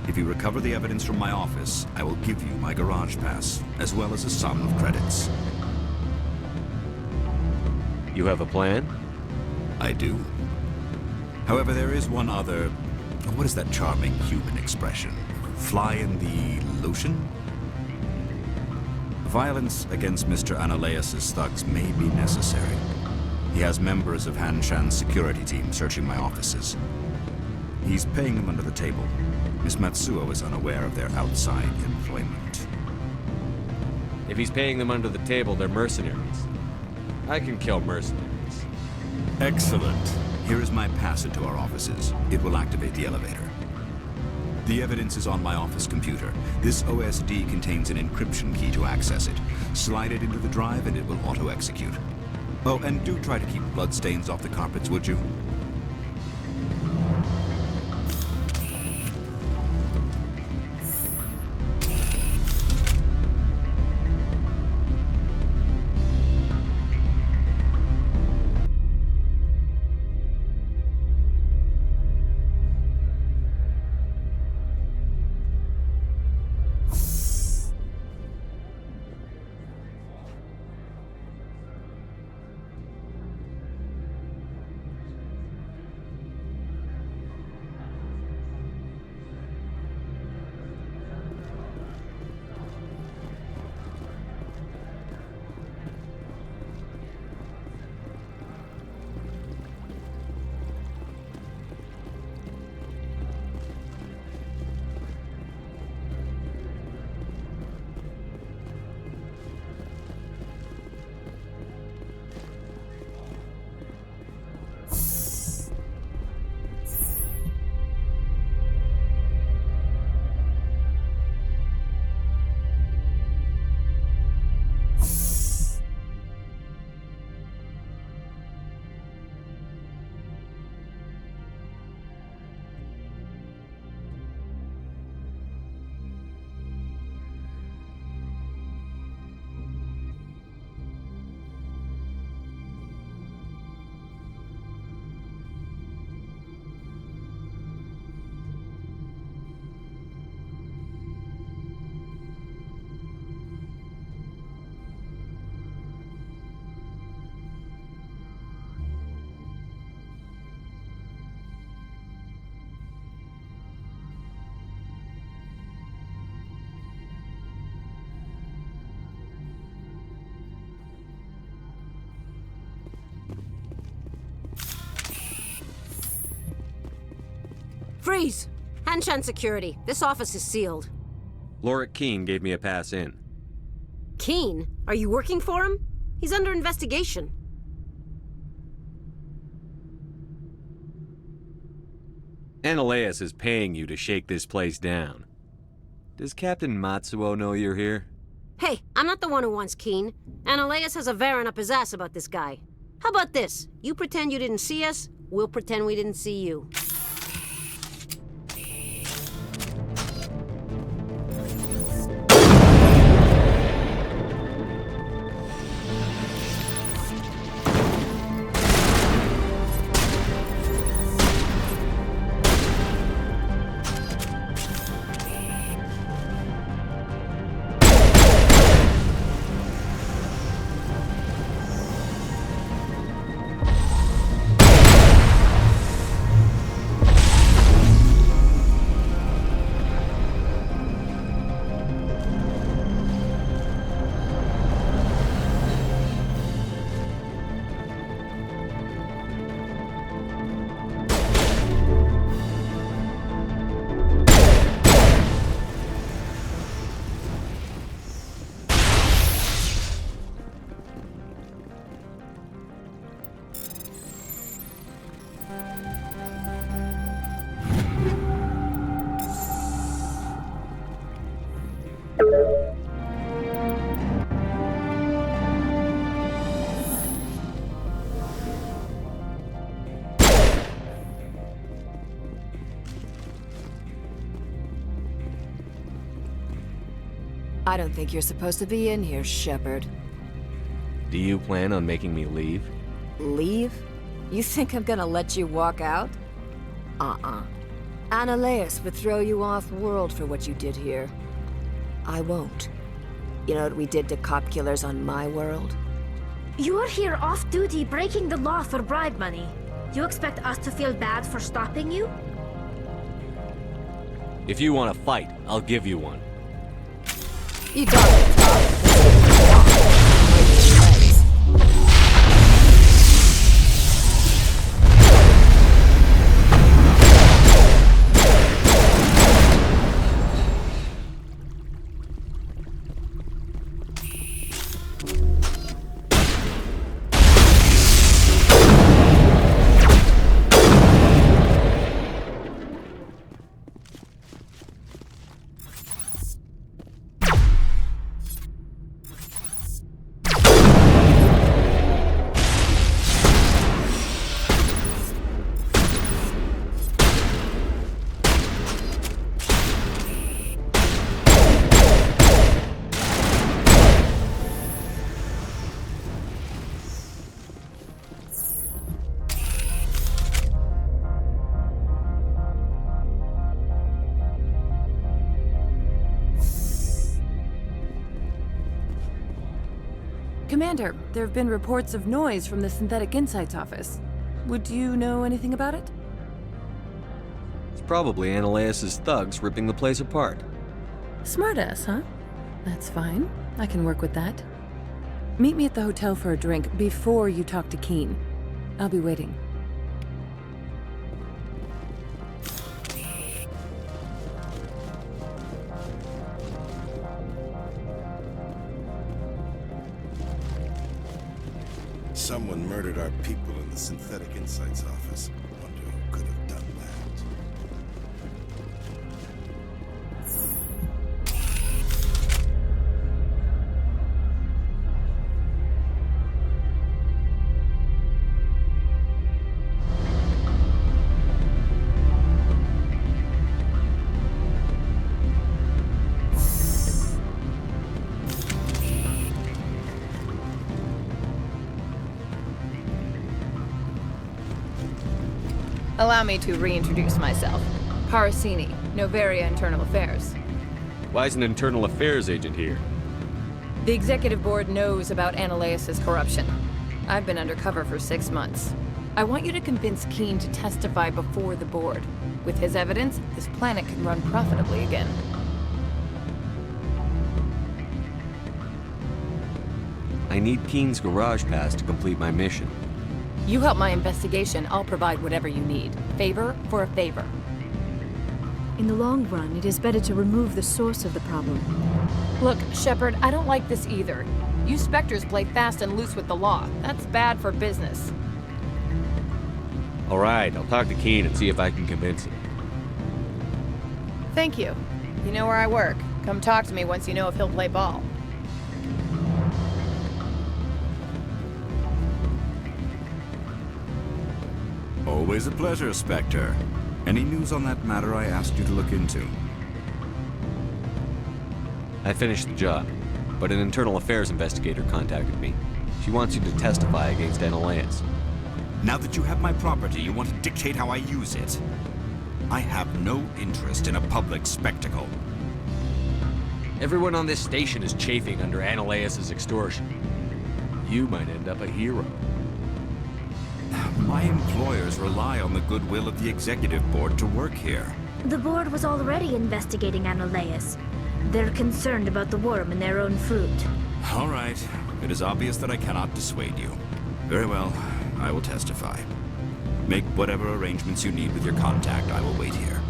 If you recover the evidence from my office, I will give you my garage pass, as well as a sum of credits. You have a plan? I do. However, there is one other... What is that charming human expression? Fly in the lotion? Violence against Mr. Analaeus' thugs may be necessary. He has members of Han Shan's security team searching my offices. He's paying them under the table. Miss Matsuo is unaware of their outside employment. If he's paying them under the table, they're mercenaries. I can kill mercenaries. Excellent. Here is my pass into our offices. It will activate the elevator. The evidence is on my office computer. This OSD contains an encryption key to access it. Slide it into the drive and it will auto-execute. Oh, and do try to keep bloodstains off the carpets, would you? Freeze! Hanshan security. This office is sealed. Lorik Keene gave me a pass in. Keene? Are you working for him? He's under investigation. Ananias is paying you to shake this place down. Does Captain Matsuo know you're here? Hey, I'm not the one who wants Keene. Ananias has a Varen up his ass about this guy. How about this? You pretend you didn't see us, we'll pretend we didn't see you. I don't think you're supposed to be in here, Shepard. Do you plan on making me leave? Leave? You think I'm gonna let you walk out? Ananias would throw you off-world for what you did here. I won't. You know what we did to cop killers on my world? You're here off-duty breaking the law for bribe money. You expect us to feel bad for stopping you? If you want to fight, I'll give you one. You got it, Tom. Commander, there have been reports of noise from the Synthetic Insights office. Would you know anything about it? It's probably Ananias' thugs ripping the place apart. Smartass, huh? That's fine. I can work with that. Meet me at the hotel for a drink before you talk to Keene. I'll be waiting. Someone murdered our people in the Synthetic Insights office. Wonder who could have done that. Allow me to reintroduce myself. Parasini, Novaria Internal Affairs. Why is an internal affairs agent here? The executive board knows about Ananias' corruption. I've been undercover for 6 months. I want you to convince Keene to testify before the board. With his evidence, this planet can run profitably again. I need Keene's garage pass to complete my mission. You help my investigation, I'll provide whatever you need. Favor for a favor. In the long run, it is better to remove the source of the problem. Look, Shepard, I don't like this either. You Spectres play fast and loose with the law. That's bad for business. All right, I'll talk to Keen and see if I can convince him. Thank you. You know where I work. Come talk to me once you know if he'll play ball. Always a pleasure, Spectre. Any news on that matter I asked you to look into? I finished the job, but an internal affairs investigator contacted me. She wants you to testify against Analeus. Now that you have my property, you want to dictate how I use it. I have no interest in a public spectacle. Everyone on this station is chafing under Analeus' extortion. You might end up a hero. My employers rely on the goodwill of the executive board to work here. The board was already investigating Analeus. They're concerned about the worm in their own fruit. All right. It is obvious that I cannot dissuade you. Very well. I will testify. Make whatever arrangements you need with your contact. I will wait here.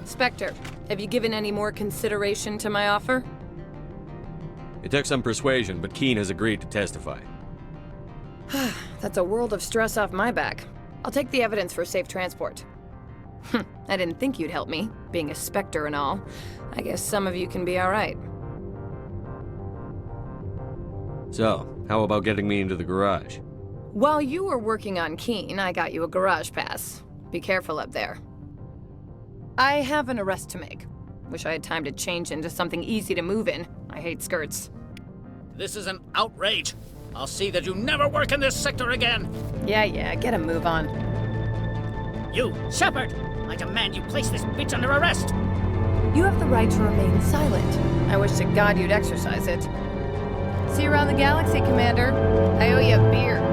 Spectre, have you given any more consideration to my offer? It took some persuasion, but Keen has agreed to testify. That's a world of stress off my back. I'll take the evidence for safe transport. I didn't think you'd help me, being a Spectre and all. I guess some of you can be alright. So, how about getting me into the garage? While you were working on Keen, I got you a garage pass. Be careful up there. I have an arrest to make. Wish I had time to change into something easy to move in. I hate skirts. This is an outrage. I'll see that you never work in this sector again. Yeah, get a move on. You, Shepard! I demand you place this bitch under arrest! You have the right to remain silent. I wish to God you'd exercise it. See you around the galaxy, Commander. I owe you a beer.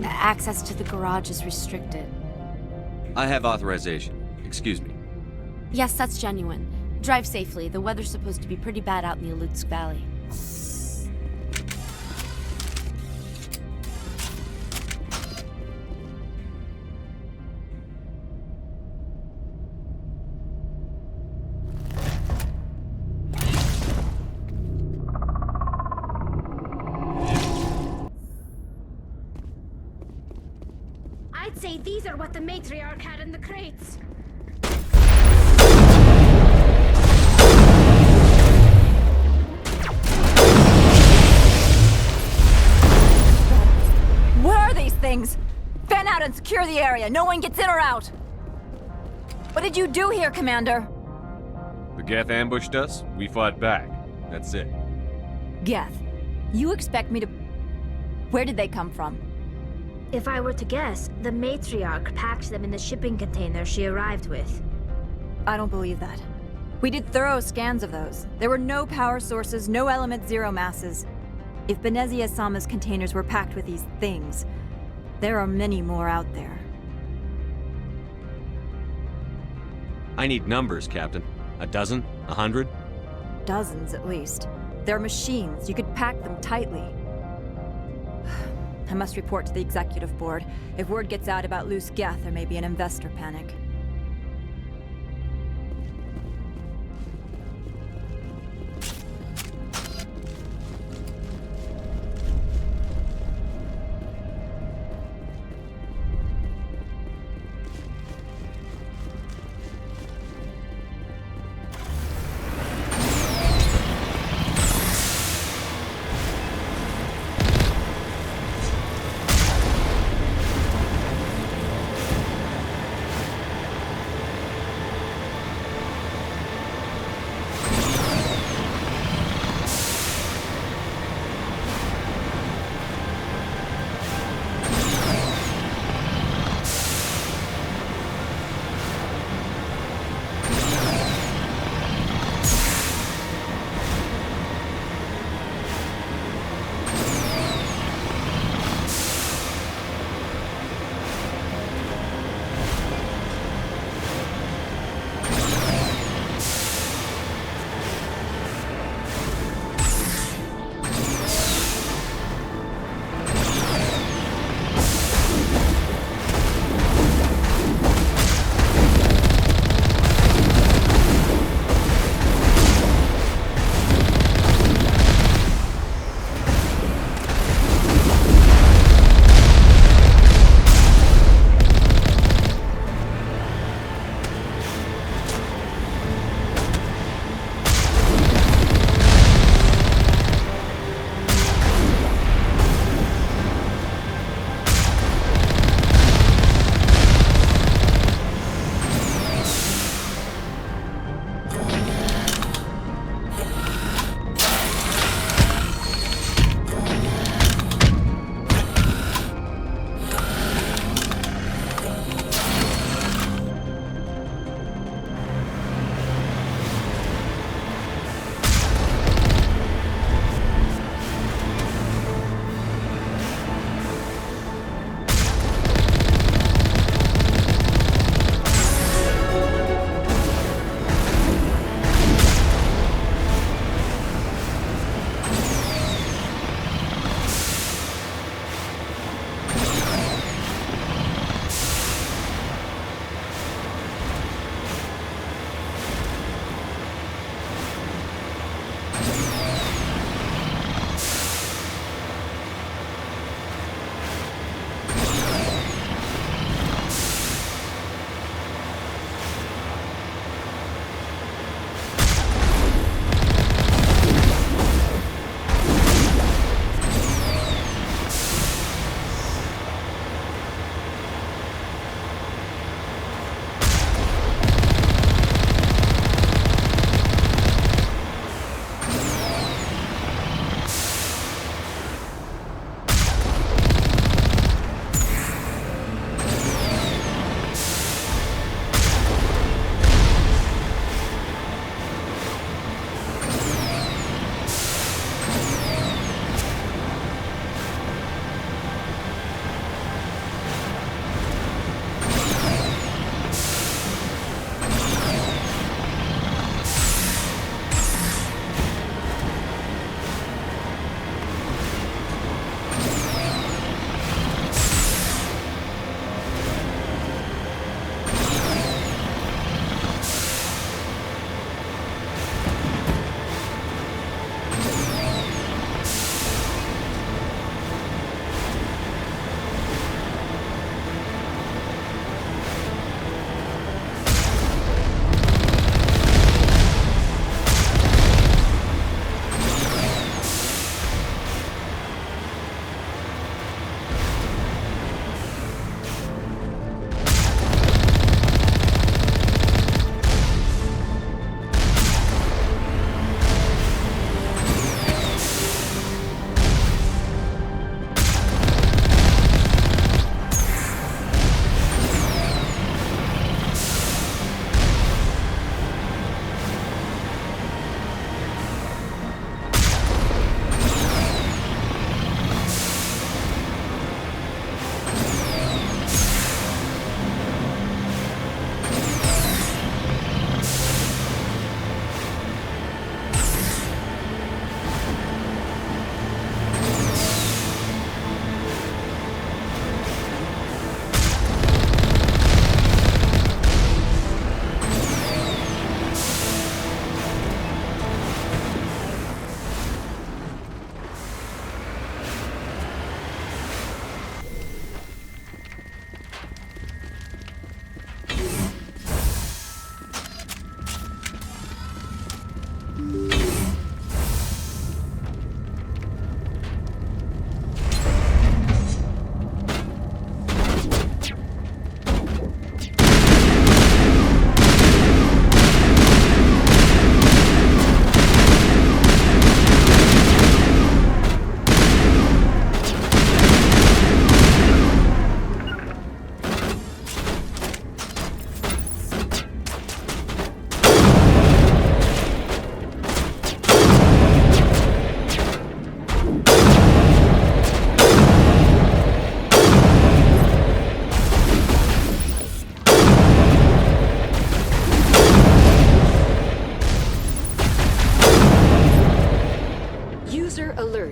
Access to the garage is restricted. I have authorization. Excuse me. Yes, that's genuine. Drive safely. The weather's supposed to be pretty bad out in the Alutsk Valley. I'd say these are what the matriarch had in the crates. What are these things? Fan out and secure the area. No one gets in or out. What did you do here, Commander? The Geth ambushed us, we fought back. That's it. Geth, you expect me to... Where did they come from? If I were to guess, the matriarch packed them in the shipping container she arrived with. I don't believe that. We did thorough scans of those. There were no power sources, no element zero masses. If Benezia Sama's containers were packed with these things, there are many more out there. I need numbers, Captain. A dozen? 100? Dozens, at least. They're machines. You could pack them tightly. I must report to the executive board. If word gets out about loose Geth, there may be an investor panic.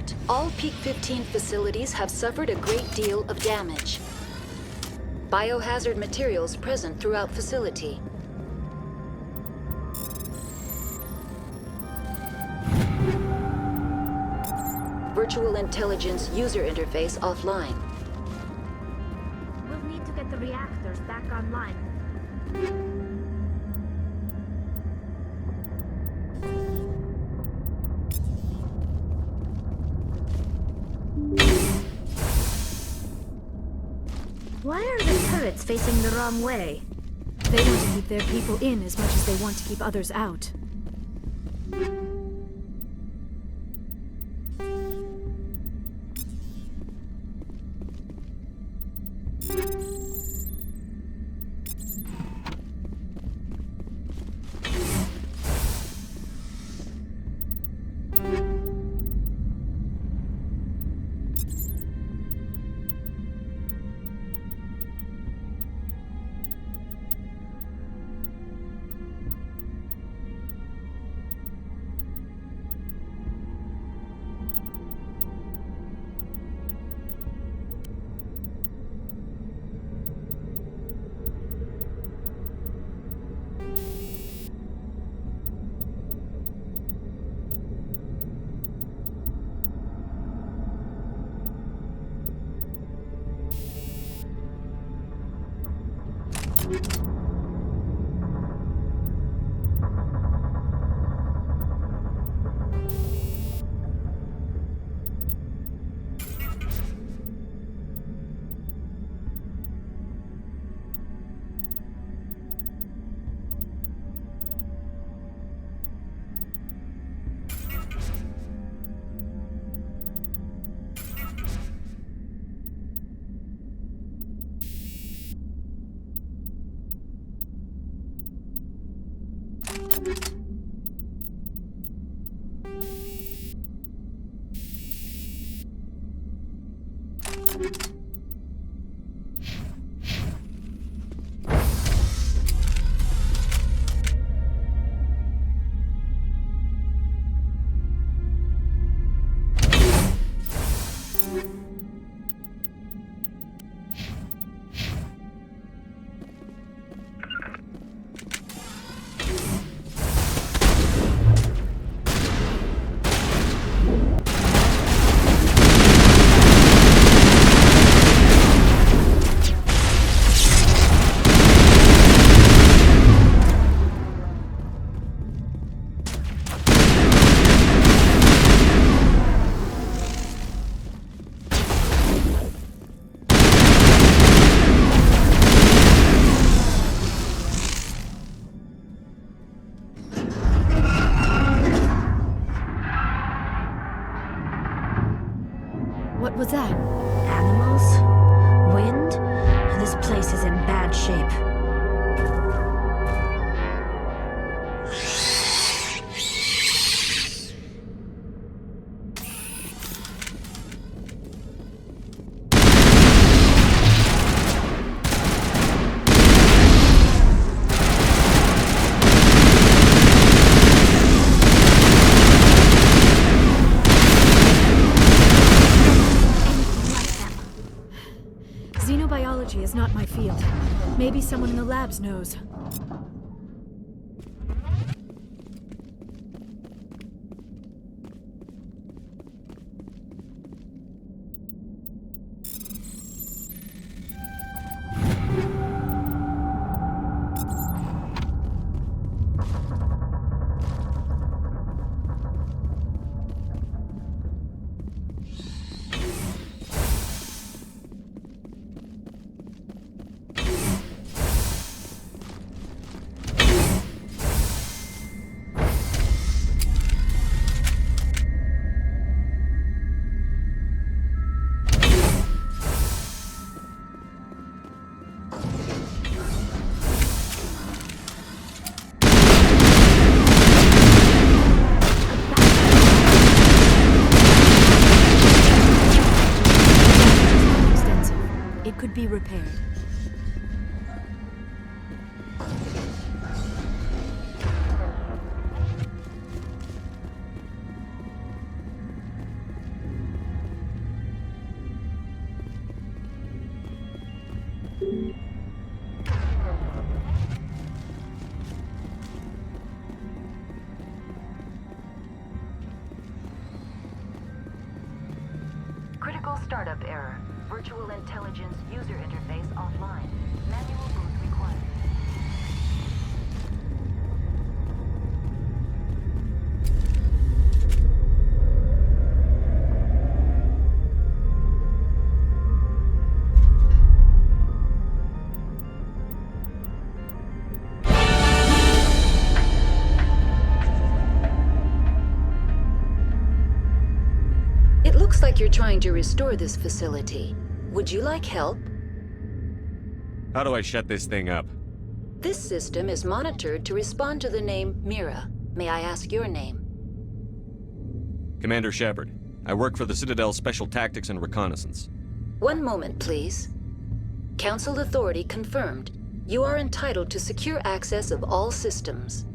alert. All Peak 15 facilities have suffered a great deal of damage. Biohazard materials present throughout facility. Virtual intelligence user interface offline. We'll need to get the reactors back online. Why are the turrets facing the wrong way? They want to keep their people in as much as they want to keep others out. What was that? Animals? Wind? This place is in bad shape. Xenobiology is not my field. Maybe someone in the labs knows. It could be repaired. Startup error. Virtual intelligence user interface offline. Manual boot required. It looks like you're trying to restore this facility. Would you like help? How do I shut this thing up? This system is monitored to respond to the name Mira. May I ask your name? Commander Shepard. I work for the Citadel Special Tactics and Reconnaissance. One moment, please. Council authority confirmed. You are entitled to secure access of all systems.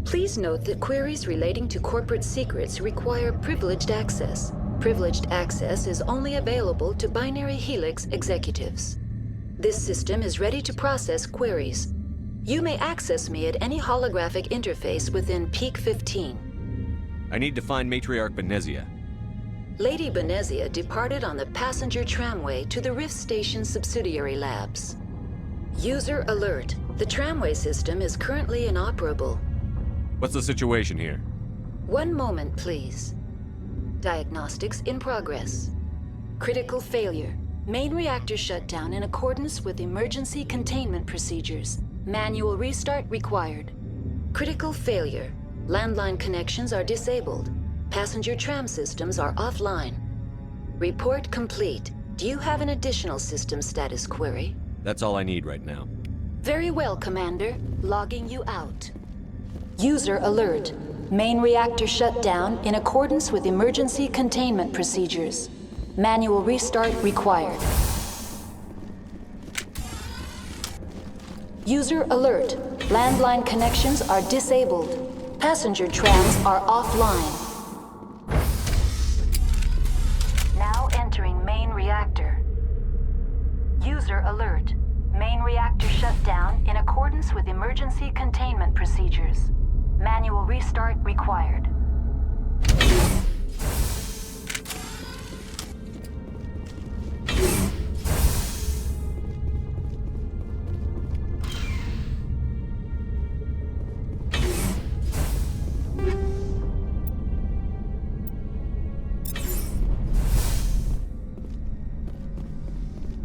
Please note that queries relating to corporate secrets require privileged access. Privileged access is only available to Binary Helix executives. This system is ready to process queries. You may access me at any holographic interface within Peak 15. I need to find Matriarch Benezia. Lady Benezia departed on the passenger tramway to the Rift Station subsidiary labs. User alert. The tramway system is currently inoperable. What's the situation here? One moment, please. Diagnostics in progress. Critical failure. Main reactor shut down in accordance with emergency containment procedures. Manual restart required. Critical failure. Landline connections are disabled. Passenger tram systems are offline. Report complete. Do you have an additional system status query? That's all I need right now. Very well, Commander. Logging you out. User alert. Main reactor shut down in accordance with emergency containment procedures. Manual restart required. User alert. Landline connections are disabled. Passenger trams are offline. Now entering main reactor. User alert. Main reactor shut down in accordance with emergency containment procedures. Manual restart required.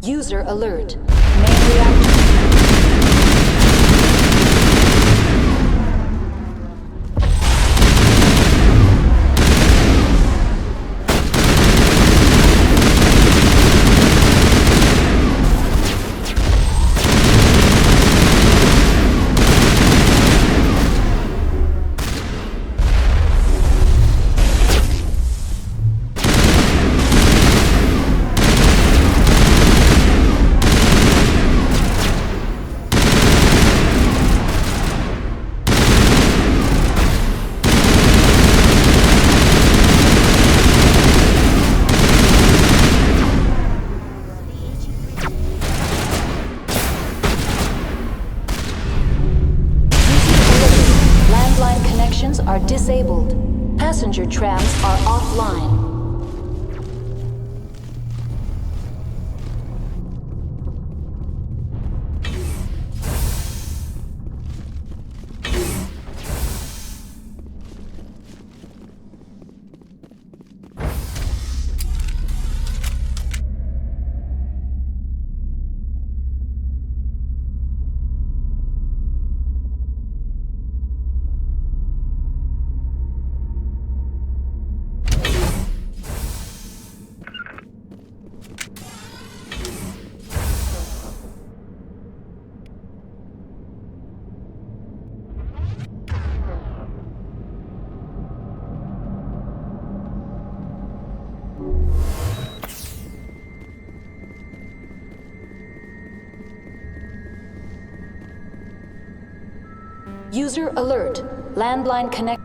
User alert. Main reactor. Are disabled. Passenger trams are offline. User alert. Landline connect.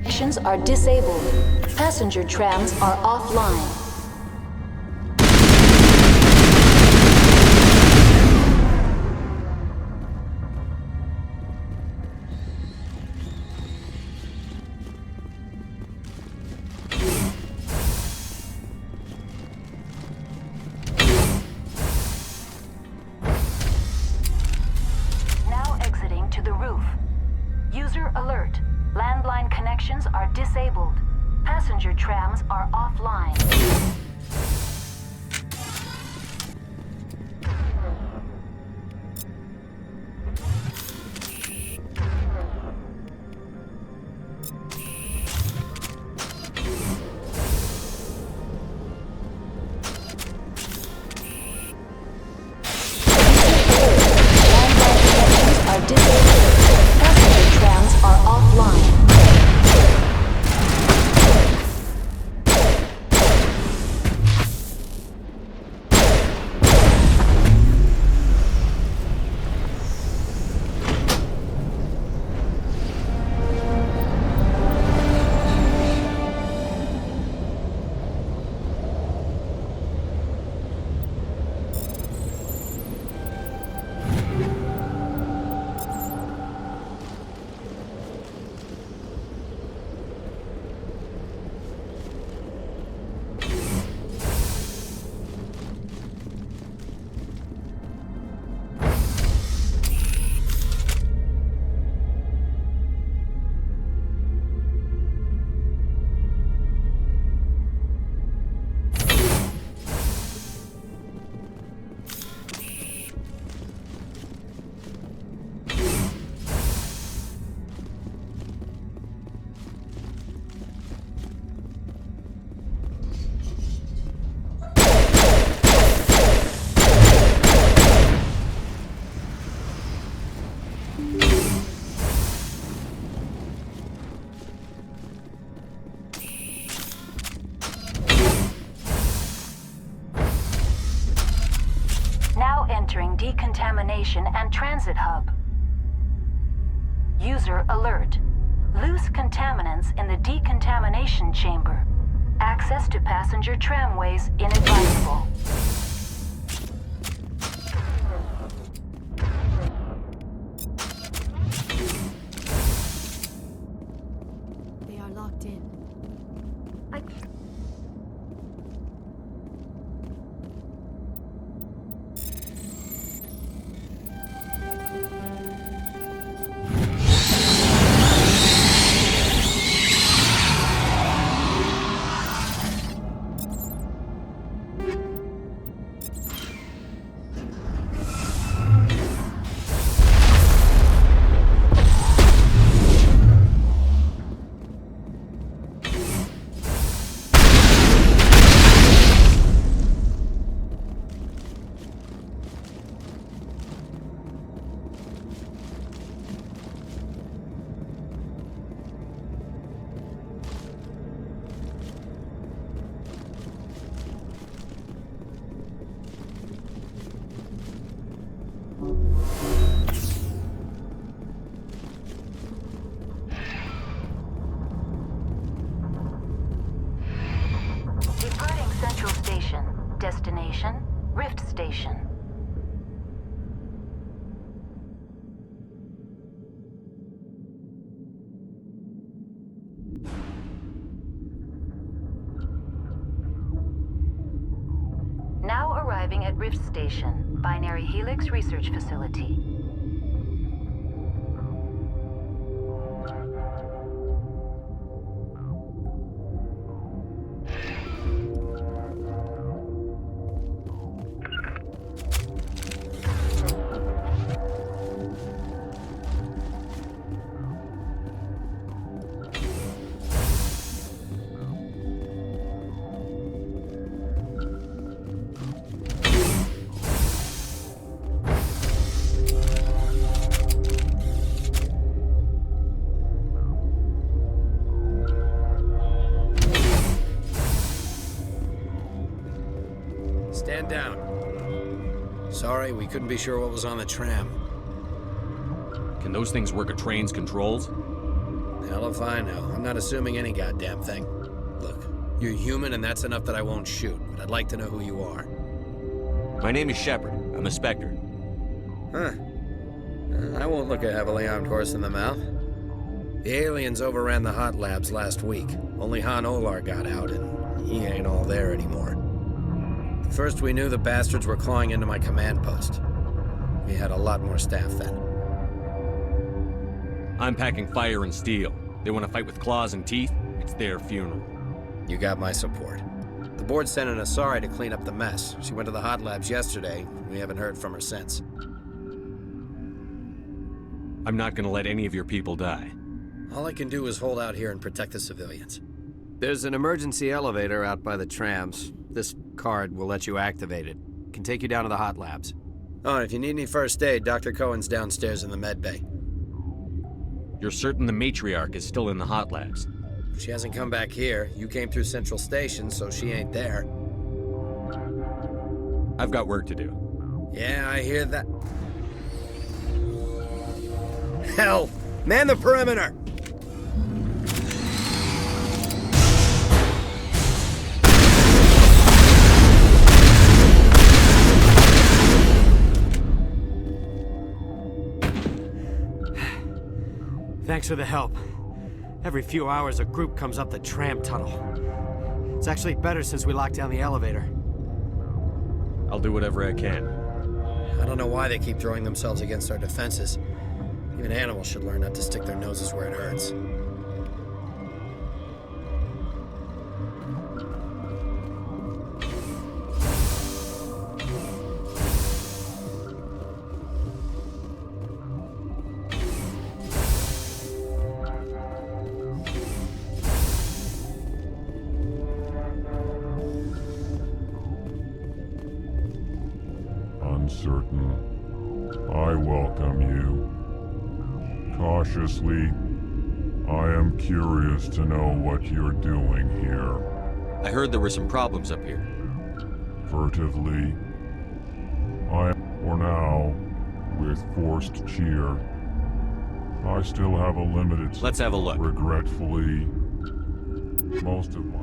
Connections are disabled. Passenger trams are offline. User alert. Landline connections are disabled. Passenger trams are offline. Entering decontamination and transit hub. User alert. Loose contaminants in the decontamination chamber. Access to passenger tramways inadvisable. They are locked in. Departing Central Station. Destination, Rift Station. Now arriving at Rift Station, Binary Helix Research Facility. Stand down. Sorry, we couldn't be sure what was on the tram. Can those things work a train's controls? Hell if I know. I'm not assuming any goddamn thing. Look, you're human and that's enough that I won't shoot, but I'd like to know who you are. My name is Shepard. I'm a Spectre. Huh. I won't look a heavily armed horse in the mouth. The aliens overran the hot labs last week. Only Han Olar got out, and he ain't all there anymore. First we knew the bastards were clawing into my command post. We had a lot more staff then. I'm packing fire and steel. They want to fight with claws and teeth? It's their funeral. You got my support. The board sent an Asari to clean up the mess. She went to the hot labs yesterday. We haven't heard from her since. I'm not gonna let any of your people die. All I can do is hold out here and protect the civilians. There's an emergency elevator out by the trams. This card will let you activate it. Can take you down to the hot labs. Oh, and if you need any first aid, Dr. Cohen's downstairs in the med bay. You're certain the matriarch is still in the hot labs? She hasn't come back here. You came through Central Station, so she ain't there. I've got work to do. Yeah, I hear that. Hell! Man the perimeter! Thanks for the help. Every few hours, a group comes up the tram tunnel. It's actually better since we locked down the elevator. I'll do whatever I can. I don't know why they keep throwing themselves against our defenses. Even animals should learn not to stick their noses where it hurts. Uncertain. I welcome you. Cautiously, I am curious to know what you're doing here. I heard there were some problems up here. Furtively, for now, with forced cheer. I still have a limited... Let's have a look. Regretfully, most of my...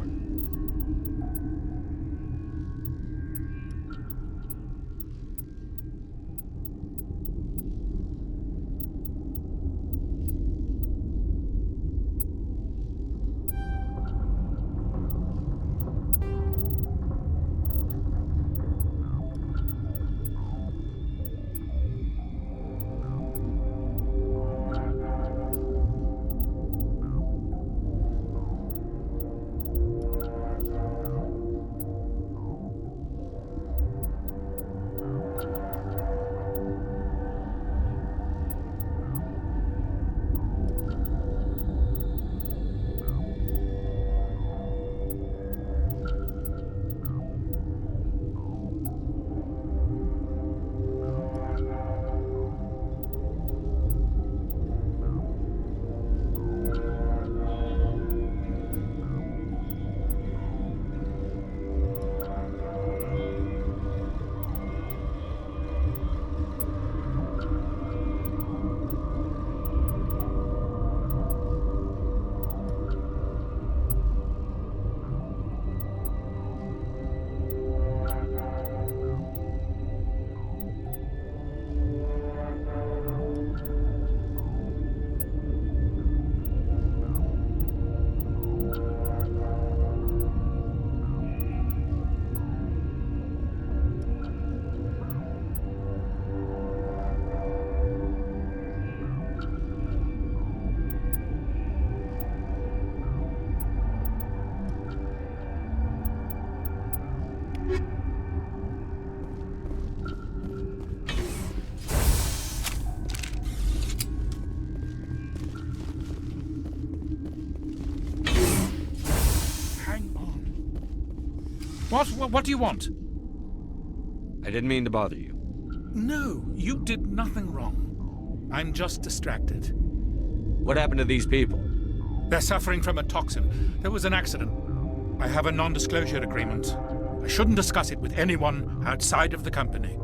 What do you want? I didn't mean to bother you. No, you did nothing wrong. I'm just distracted. What happened to these people? They're suffering from a toxin. There was an accident. I have a non-disclosure agreement. I shouldn't discuss it with anyone outside of the company.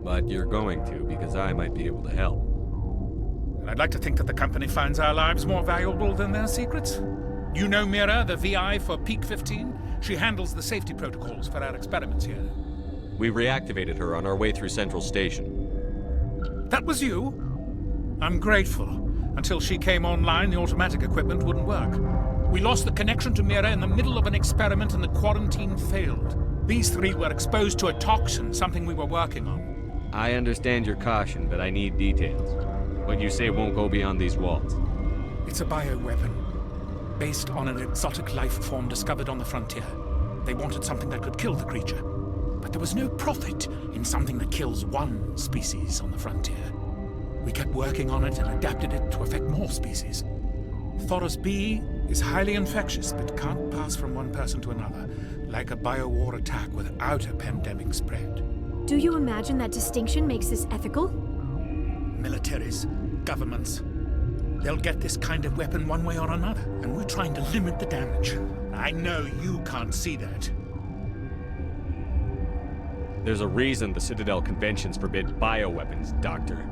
But you're going to, because I might be able to help. And I'd like to think that the company finds our lives more valuable than their secrets. You know Mira, the VI for Peak 15? She handles the safety protocols for our experiments here. We reactivated her on our way through Central Station. That was you? I'm grateful. Until she came online, the automatic equipment wouldn't work. We lost the connection to Mira in the middle of an experiment and the quarantine failed. These three were exposed to a toxin, something we were working on. I understand your caution, but I need details. But you say it won't go beyond these walls. It's a bioweapon, based on an exotic life form discovered on the frontier. They wanted something that could kill the creature. But there was no profit in something that kills one species on the frontier. We kept working on it and adapted it to affect more species. Thoros B is highly infectious, but can't pass from one person to another, like a biowar attack without a pandemic spread. Do you imagine that distinction makes this ethical? Militaries, governments, they'll get this kind of weapon one way or another, and we're trying to limit the damage. I know you can't see that. There's a reason the Citadel conventions forbid bioweapons, Doctor.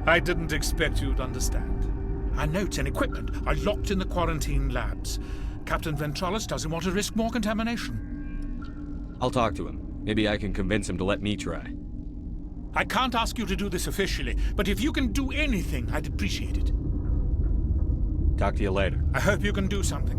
I didn't expect you'd understand. Our notes and equipment are locked in the quarantine labs. Captain Ventralis doesn't want to risk more contamination. I'll talk to him. Maybe I can convince him to let me try. I can't ask you to do this officially, but if you can do anything, I'd appreciate it. Talk to you later. I hope you can do something.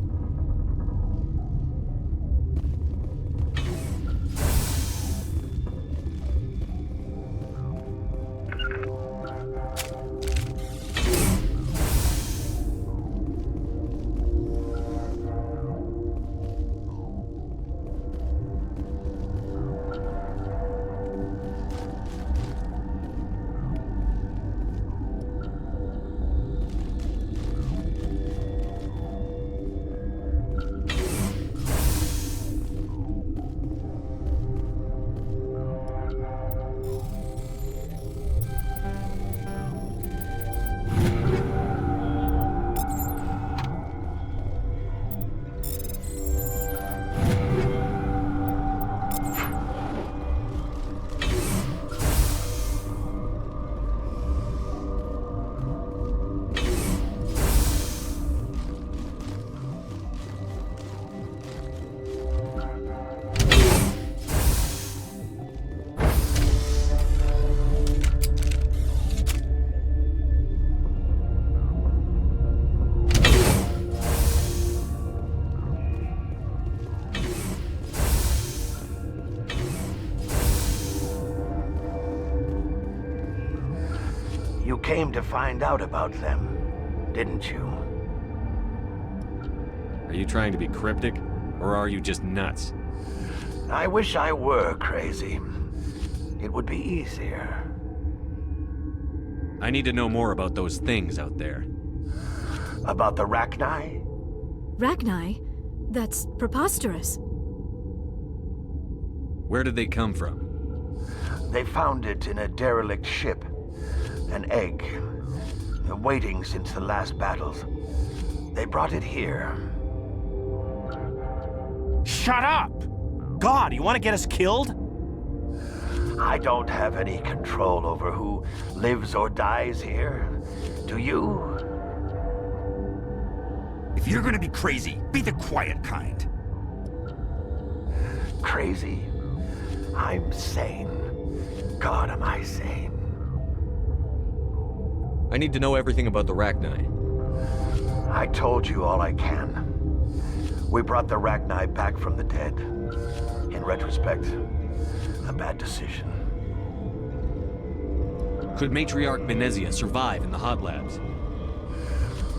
You came to find out about them, didn't you? Are you trying to be cryptic, or are you just nuts? I wish I were crazy. It would be easier. I need to know more about those things out there. About the Rachni? Rachni? That's preposterous. Where did they come from? They found it in a derelict ship. An egg. Waiting since the last battles. They brought it here. Shut up! God, you want to get us killed? I don't have any control over who lives or dies here. Do you? If you're gonna be crazy, be the quiet kind. Crazy? I'm sane. God, am I sane? I need to know everything about the Rachni. I told you all I can. We brought the Rachni back from the dead. In retrospect, a bad decision. Could Matriarch Benezia survive in the hot labs?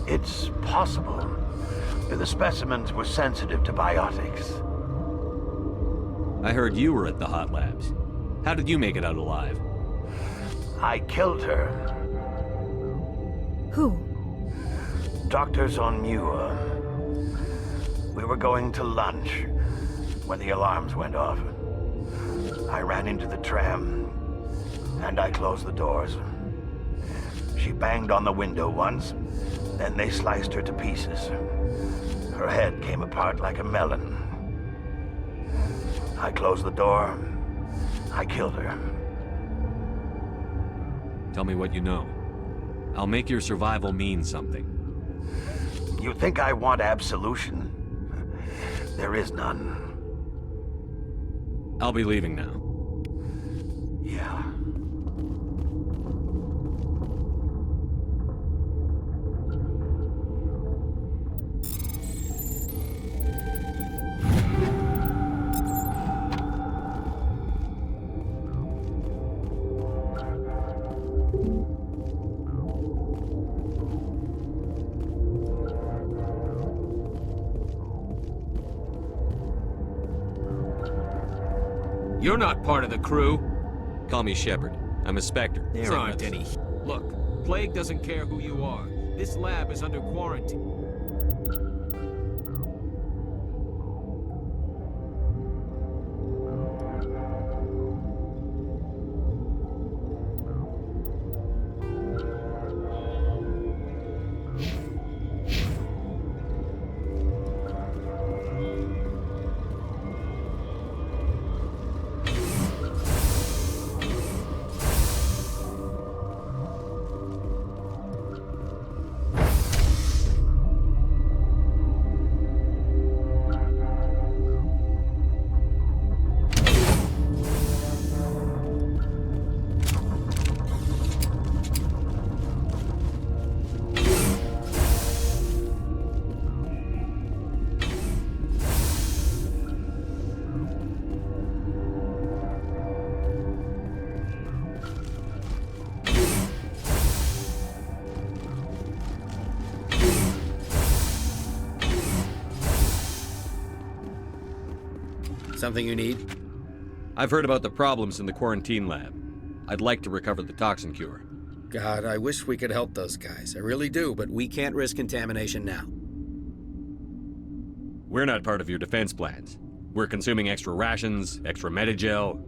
It's possible. The specimens were sensitive to biotics. I heard you were at the hot labs. How did you make it out alive? I killed her. Who? Doctors on Muir. We were going to lunch when the alarms went off. I ran into the tram, and I closed the doors. She banged on the window once, then they sliced her to pieces. Her head came apart like a melon. I closed the door. I killed her. Tell me what you know. I'll make your survival mean something. You think I want absolution? There is none. I'll be leaving now. Yeah. You're not part of the crew. Call me Shepard. I'm a Spectre. There Same aren't medicine. any. Look, Plague doesn't care who you are. This lab is under quarantine. Something you need? I've heard about the problems in the quarantine lab. I'd like to recover the toxin cure. God, I wish we could help those guys. I really do, but we can't risk contamination now. We're not part of your defense plans. We're consuming extra rations, extra Medigel.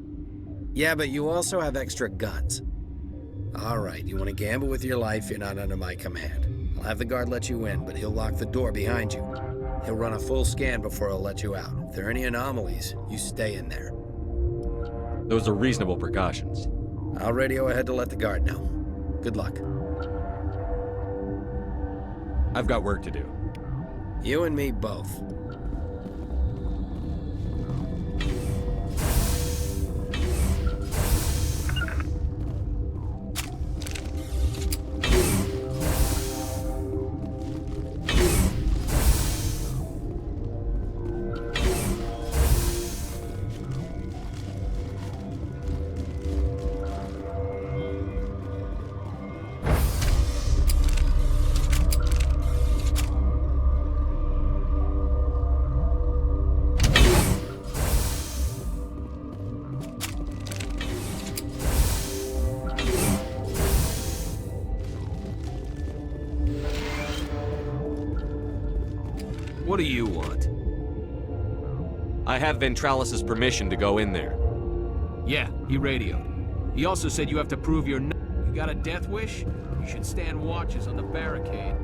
Yeah, but you also have extra guns. All right, you want to gamble with your life, you're not under my command. I'll have the guard let you in, but he'll lock the door behind you. He'll run a full scan before he'll let you out. If there are any anomalies, you stay in there. Those are reasonable precautions. I'll radio ahead to let the guard know. Good luck. I've got work to do. You and me both. What do you want? I have Ventralis' permission to go in there. Yeah, he radioed. He also said you have to prove you're not. You got a death wish? You should stand watches on the barricade.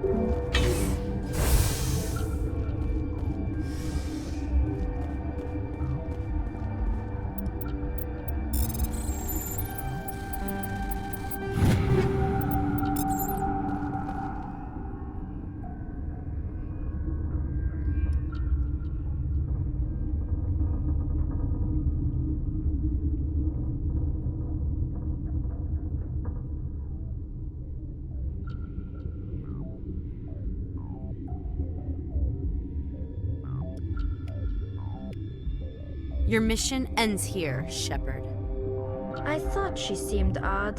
Your mission ends here, Shepard. I thought she seemed odd.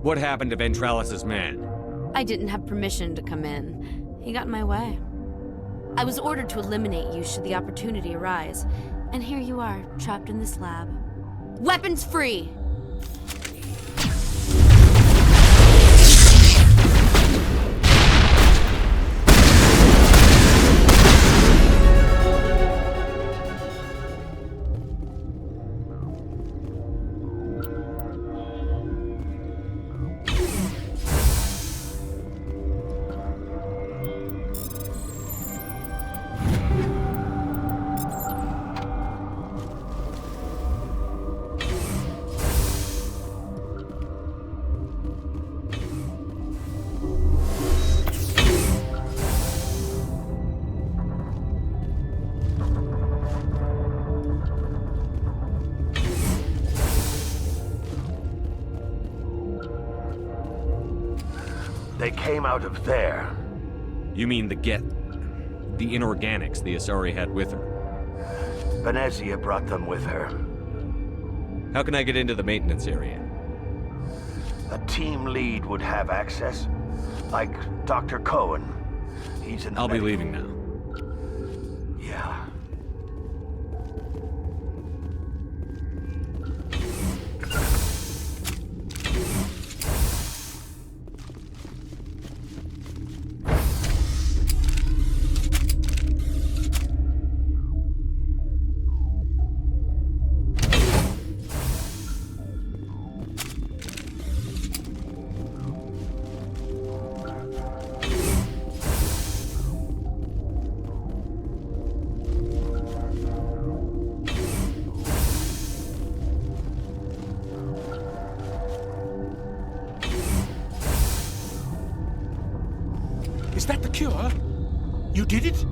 What happened to Ventralis' man? I didn't have permission to come in. He got in my way. I was ordered to eliminate you should the opportunity arise. And here you are, trapped in this lab. Weapons free! They came out of there. You mean the Geth? The inorganics the Asari had with her? Venezia brought them with her. How can I get into the maintenance area? A team lead would have access. Like Dr. Cohen. He's in the I'll be leaving now. Yeah. Is that the cure? You did it?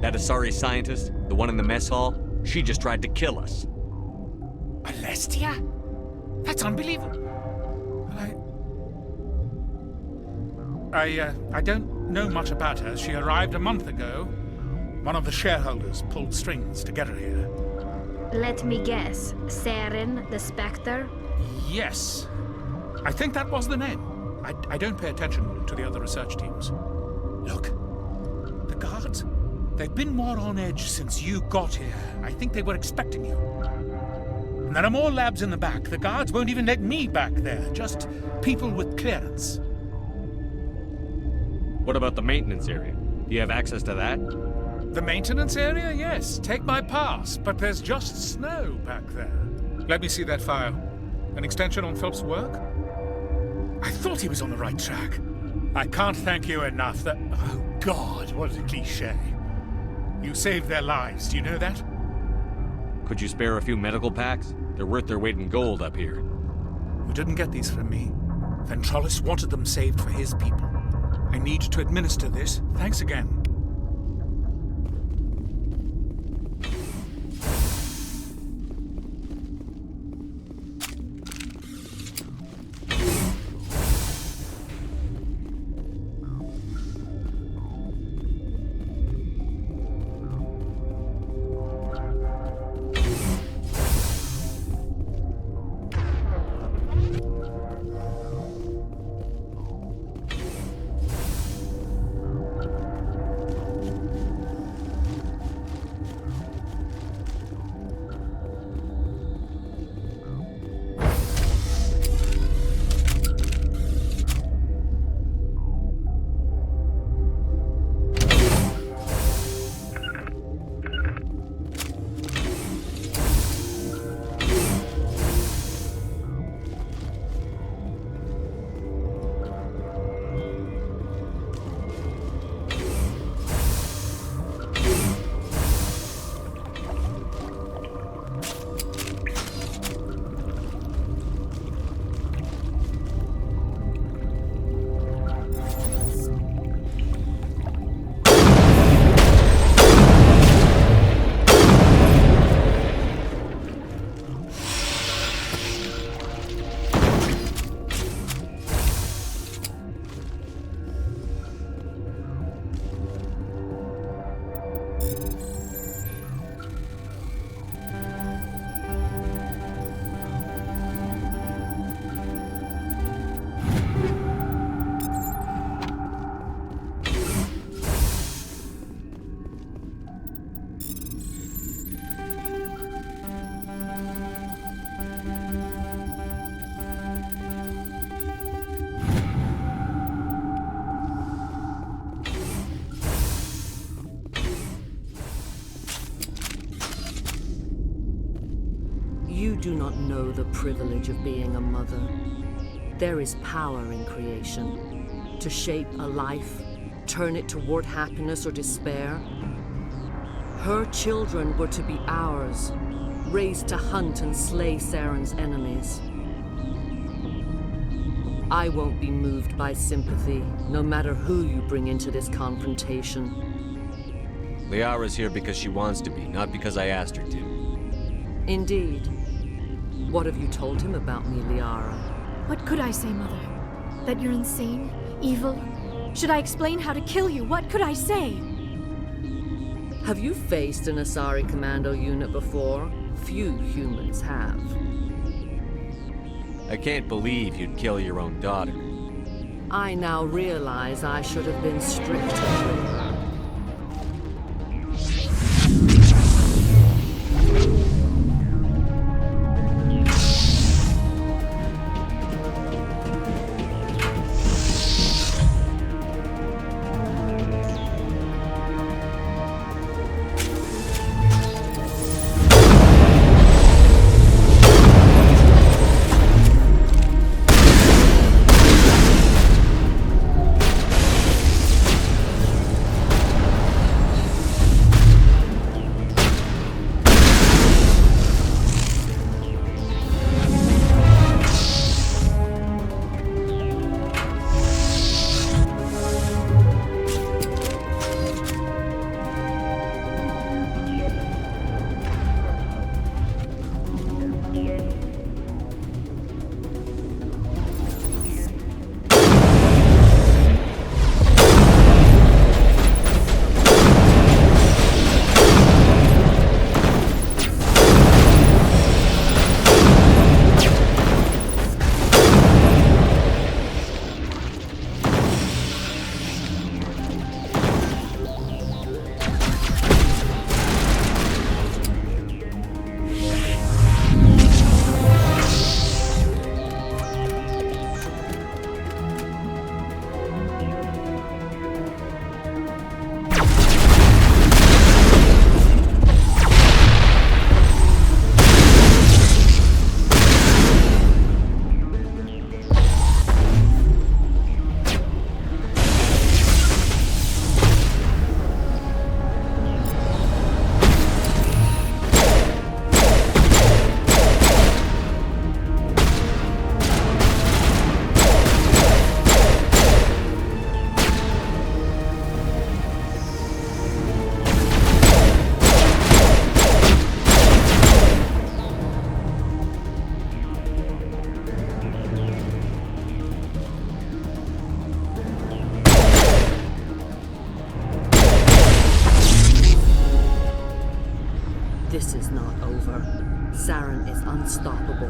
That Asari scientist, the one in the mess hall, she just tried to kill us. Alestia? That's unbelievable. I don't know much about her. She arrived a month ago. One of the shareholders pulled strings to get her here. Let me guess. Saren, the Spectre? Yes. I think that was the name. I don't pay attention to the other research teams. Look, the guards, they've been more on edge since you got here. I think they were expecting you. And there are more labs in the back. The guards won't even let me back there. Just people with clearance. What about the maintenance area? Do you have access to that? The maintenance area? Yes. Take my pass. But there's just snow back there. Let me see that file. An extension on Phelps' work? I thought he was on the right track. I can't thank you enough that... Oh, God, what a cliché. You saved their lives, do you know that? Could you spare a few medical packs? They're worth their weight in gold up here. You didn't get these from me. Ventralis wanted them saved for his people. I need to administer this. Thanks again. You do not know the privilege of being a mother. There is power in creation. To shape a life, turn it toward happiness or despair. Her children were to be ours, raised to hunt and slay Saren's enemies. I won't be moved by sympathy, no matter who you bring into this confrontation. Liara's here because she wants to be, not because I asked her to. Indeed. What have you told him about me, Liara? What could I say, Mother? That you're insane? Evil? Should I explain how to kill you? What could I say? Have you faced an Asari commando unit before? Few humans have. I can't believe you'd kill your own daughter. I now realize I should have been stricter with her. This is not over. Saren is unstoppable.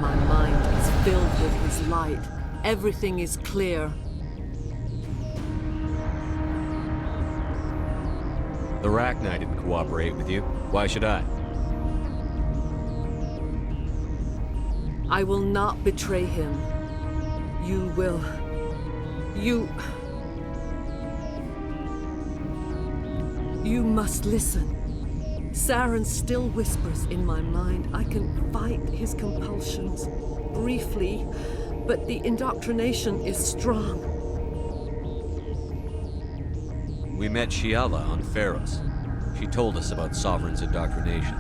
My mind is filled with his light. Everything is clear. The Rachni didn't cooperate with you. Why should I? I will not betray him. You will. You must listen. Saren still whispers in my mind. I can fight his compulsions, briefly, but the indoctrination is strong. We met Shiala on Pharos. She told us about Sovereign's indoctrination.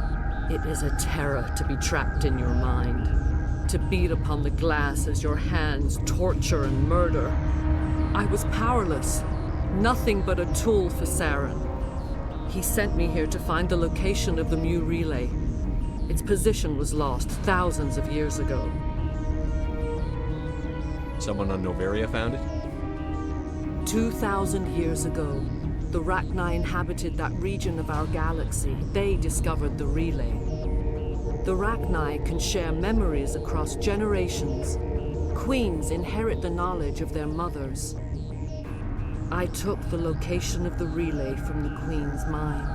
It is a terror to be trapped in your mind, to beat upon the glass as your hands torture and murder. I was powerless, nothing but a tool for Saren. He sent me here to find the location of the Mu relay. Its position was lost thousands of years ago. Someone on Noveria found it? 2,000 years ago, the Rachni inhabited that region of our galaxy. They discovered the relay. The Rachni can share memories across generations. Queens inherit the knowledge of their mothers. I took the location of the relay from the Queen's mind.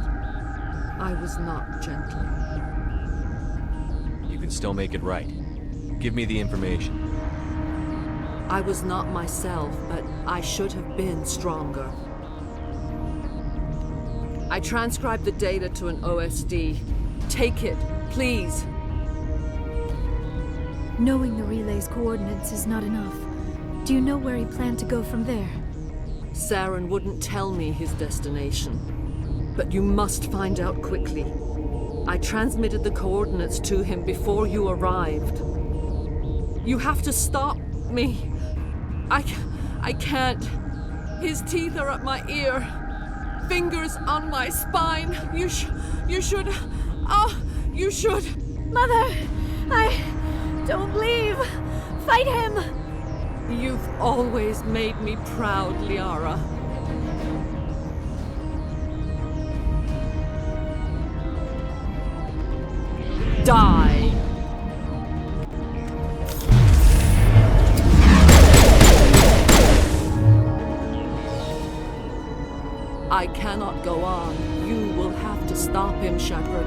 I was not gentle. You can still make it right. Give me the information. I was not myself, but I should have been stronger. I transcribed the data to an OSD. Take it, please. Knowing the relay's coordinates is not enough. Do you know where he planned to go from there? Saren wouldn't tell me his destination. But you must find out quickly. I transmitted the coordinates to him before you arrived. You have to stop me. I can't. His teeth are at my ear. Fingers on my spine. You should. Oh, you should. Mother! Don't leave! Fight him! You've always made me proud, Liara. Die! I cannot go on. You will have to stop him, Shepard.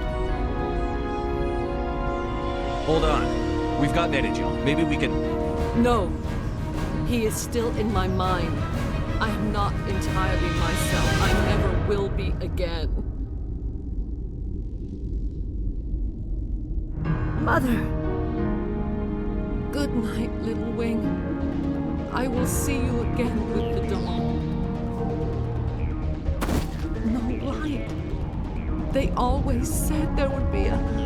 Hold on. We've got Energon. Maybe we can... No. He is still in my mind. I am not entirely myself. I never will be again. Mother! Good night, little wing. I will see you again with the dawn. No light. They always said there would be a...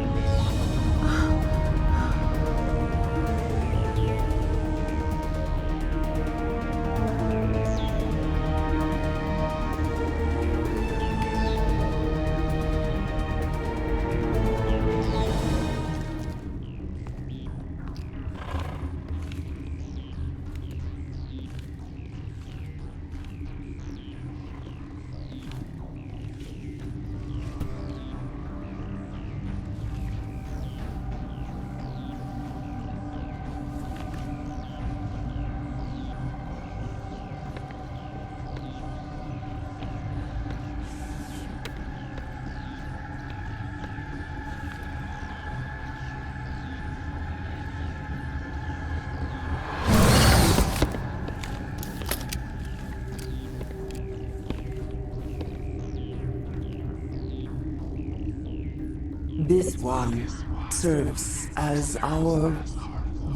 This one serves as our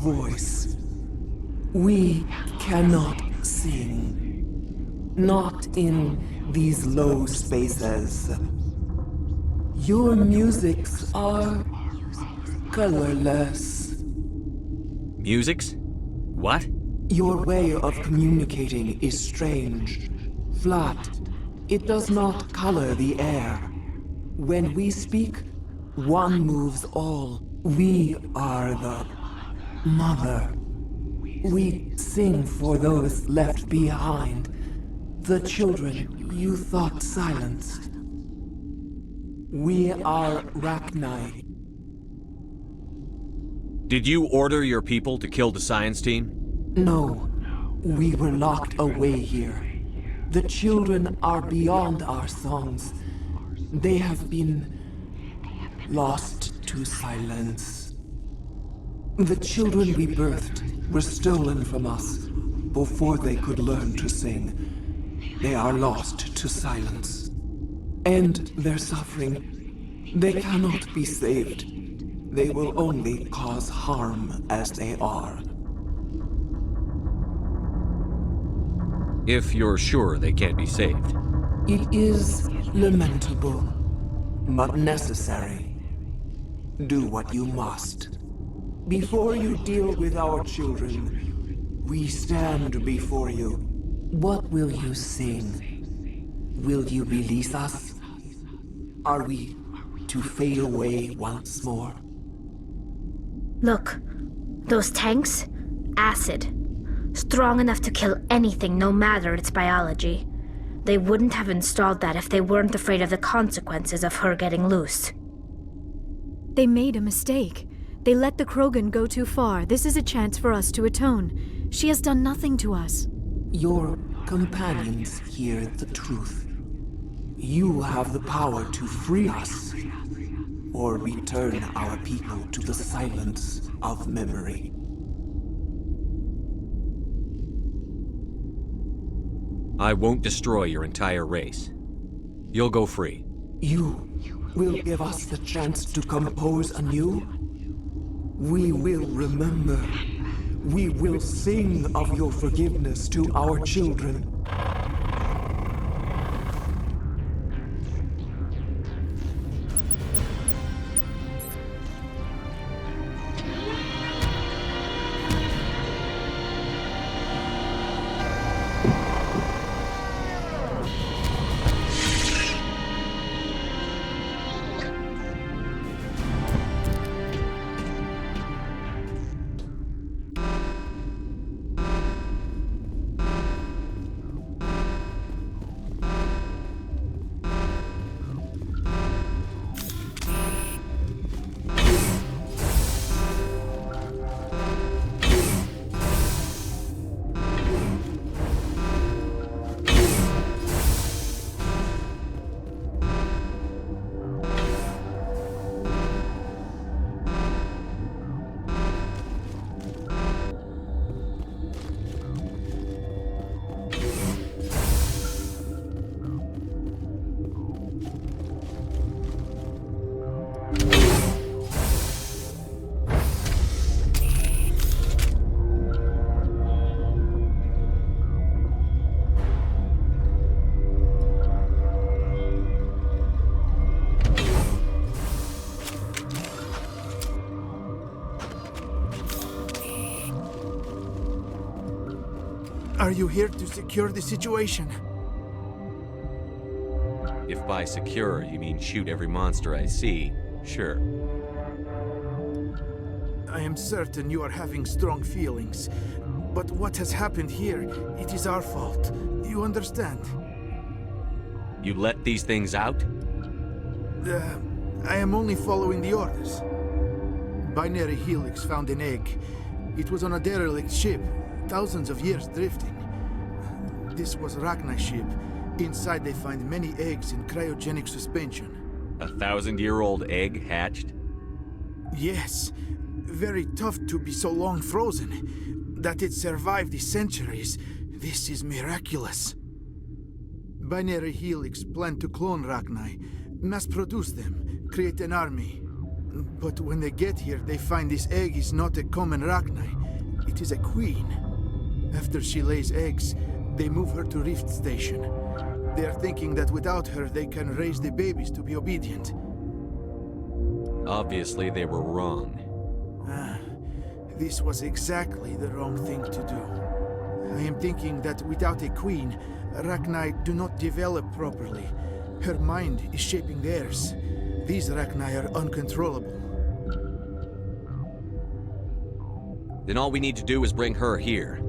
voice. We cannot sing. Not in these low spaces. Your musics are colorless. Musics? What? Your way of communicating is strange. Flat. It does not color the air. When we speak, one moves all. We are the mother. We sing for those left behind. The children you thought silenced. We are Rachni. Did you order your people to kill the science team? No, we were locked away here. The children are beyond our songs. They have been lost to silence. The children we birthed were stolen from us before they could learn to sing. They are lost to silence. And their suffering, they cannot be saved. They will only cause harm as they are. If you're sure they can't be saved. It is lamentable, but necessary. Do what you must. Before you deal with our children, we stand before you. What will you sing? Will you release us? Are we to fade away once more? Look, those tanks? Acid. Strong enough to kill anything, no matter its biology. They wouldn't have installed that if they weren't afraid of the consequences of her getting loose. They made a mistake. They let the Krogan go too far. This is a chance for us to atone. She has done nothing to us. Your companions hear the truth. You have the power to free us, or return our people to the silence of memory. I won't destroy your entire race. You'll go free. You will give us the chance to compose anew? We will remember. We will sing of your forgiveness to our children. Are you here to secure the situation? If by secure you mean shoot every monster I see, sure. I am certain you are having strong feelings. But what has happened here, it is our fault. You understand? You let these things out? I am only following the orders. Binary Helix found an egg. It was on a derelict ship, thousands of years drifting. This was Rachni's ship. Inside they find many eggs in cryogenic suspension. A 1,000-year-old egg hatched? Yes. Very tough to be so long frozen. That it survived the centuries, this is miraculous. Binary Helix planned to clone Rachni, mass-produce them, create an army. But when they get here, they find this egg is not a common Rachni. It is a queen. After she lays eggs, they move her to Rift Station. They are thinking that without her, they can raise the babies to be obedient. Obviously, they were wrong. This was exactly the wrong thing to do. I am thinking that without a queen, Rachni do not develop properly. Her mind is shaping theirs. These Rachni are uncontrollable. Then all we need to do is bring her here.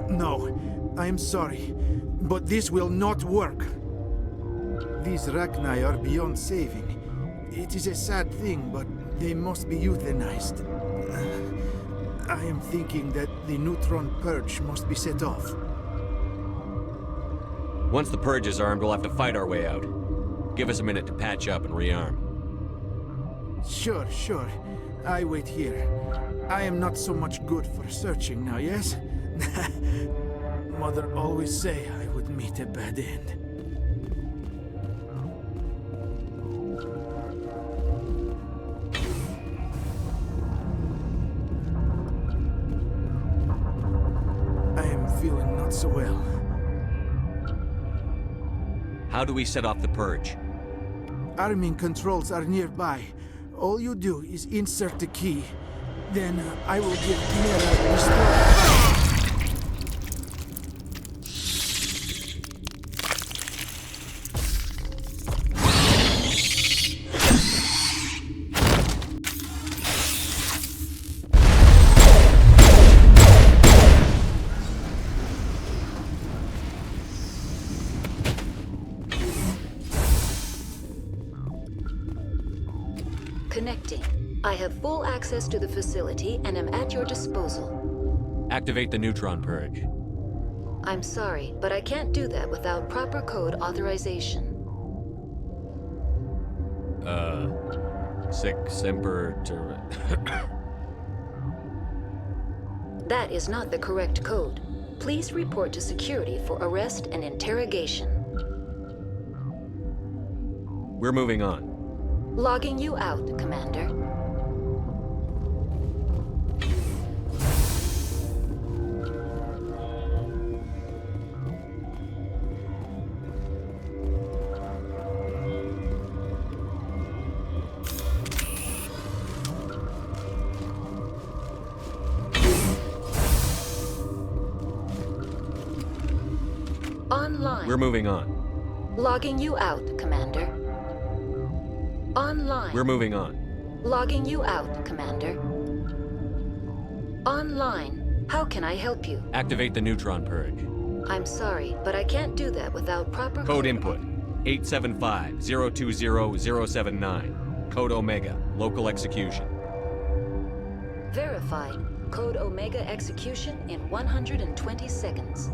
No, I am sorry, but this will not work. These Rachni are beyond saving. It is a sad thing, but they must be euthanized. I am thinking that the neutron purge must be set off. Once the purge is armed, we'll have to fight our way out. Give us a minute to patch up and rearm. Sure, sure. I wait here. I am not so much good for searching now, yes? Mother always say I would meet a bad end. I am feeling not so well. How do we set off the purge? Arming controls are nearby. All you do is insert the key. Then I will give Mira restore. Connecting. I have full access to the facility and am at your disposal. Activate the neutron purge. I'm sorry, but I can't do that without proper code authorization. Sic semper That is not the correct code. Please report to security for arrest and interrogation. We're moving on. Logging you out, Commander. Online. We're moving on. Logging you out, Commander. Online. We're moving on. Logging you out, Commander. Online. How can I help you? Activate the neutron purge. I'm sorry, but I can't do that without proper Code input. 875-020-079. Code Omega. Local execution. Verified. Code Omega execution in 120 seconds.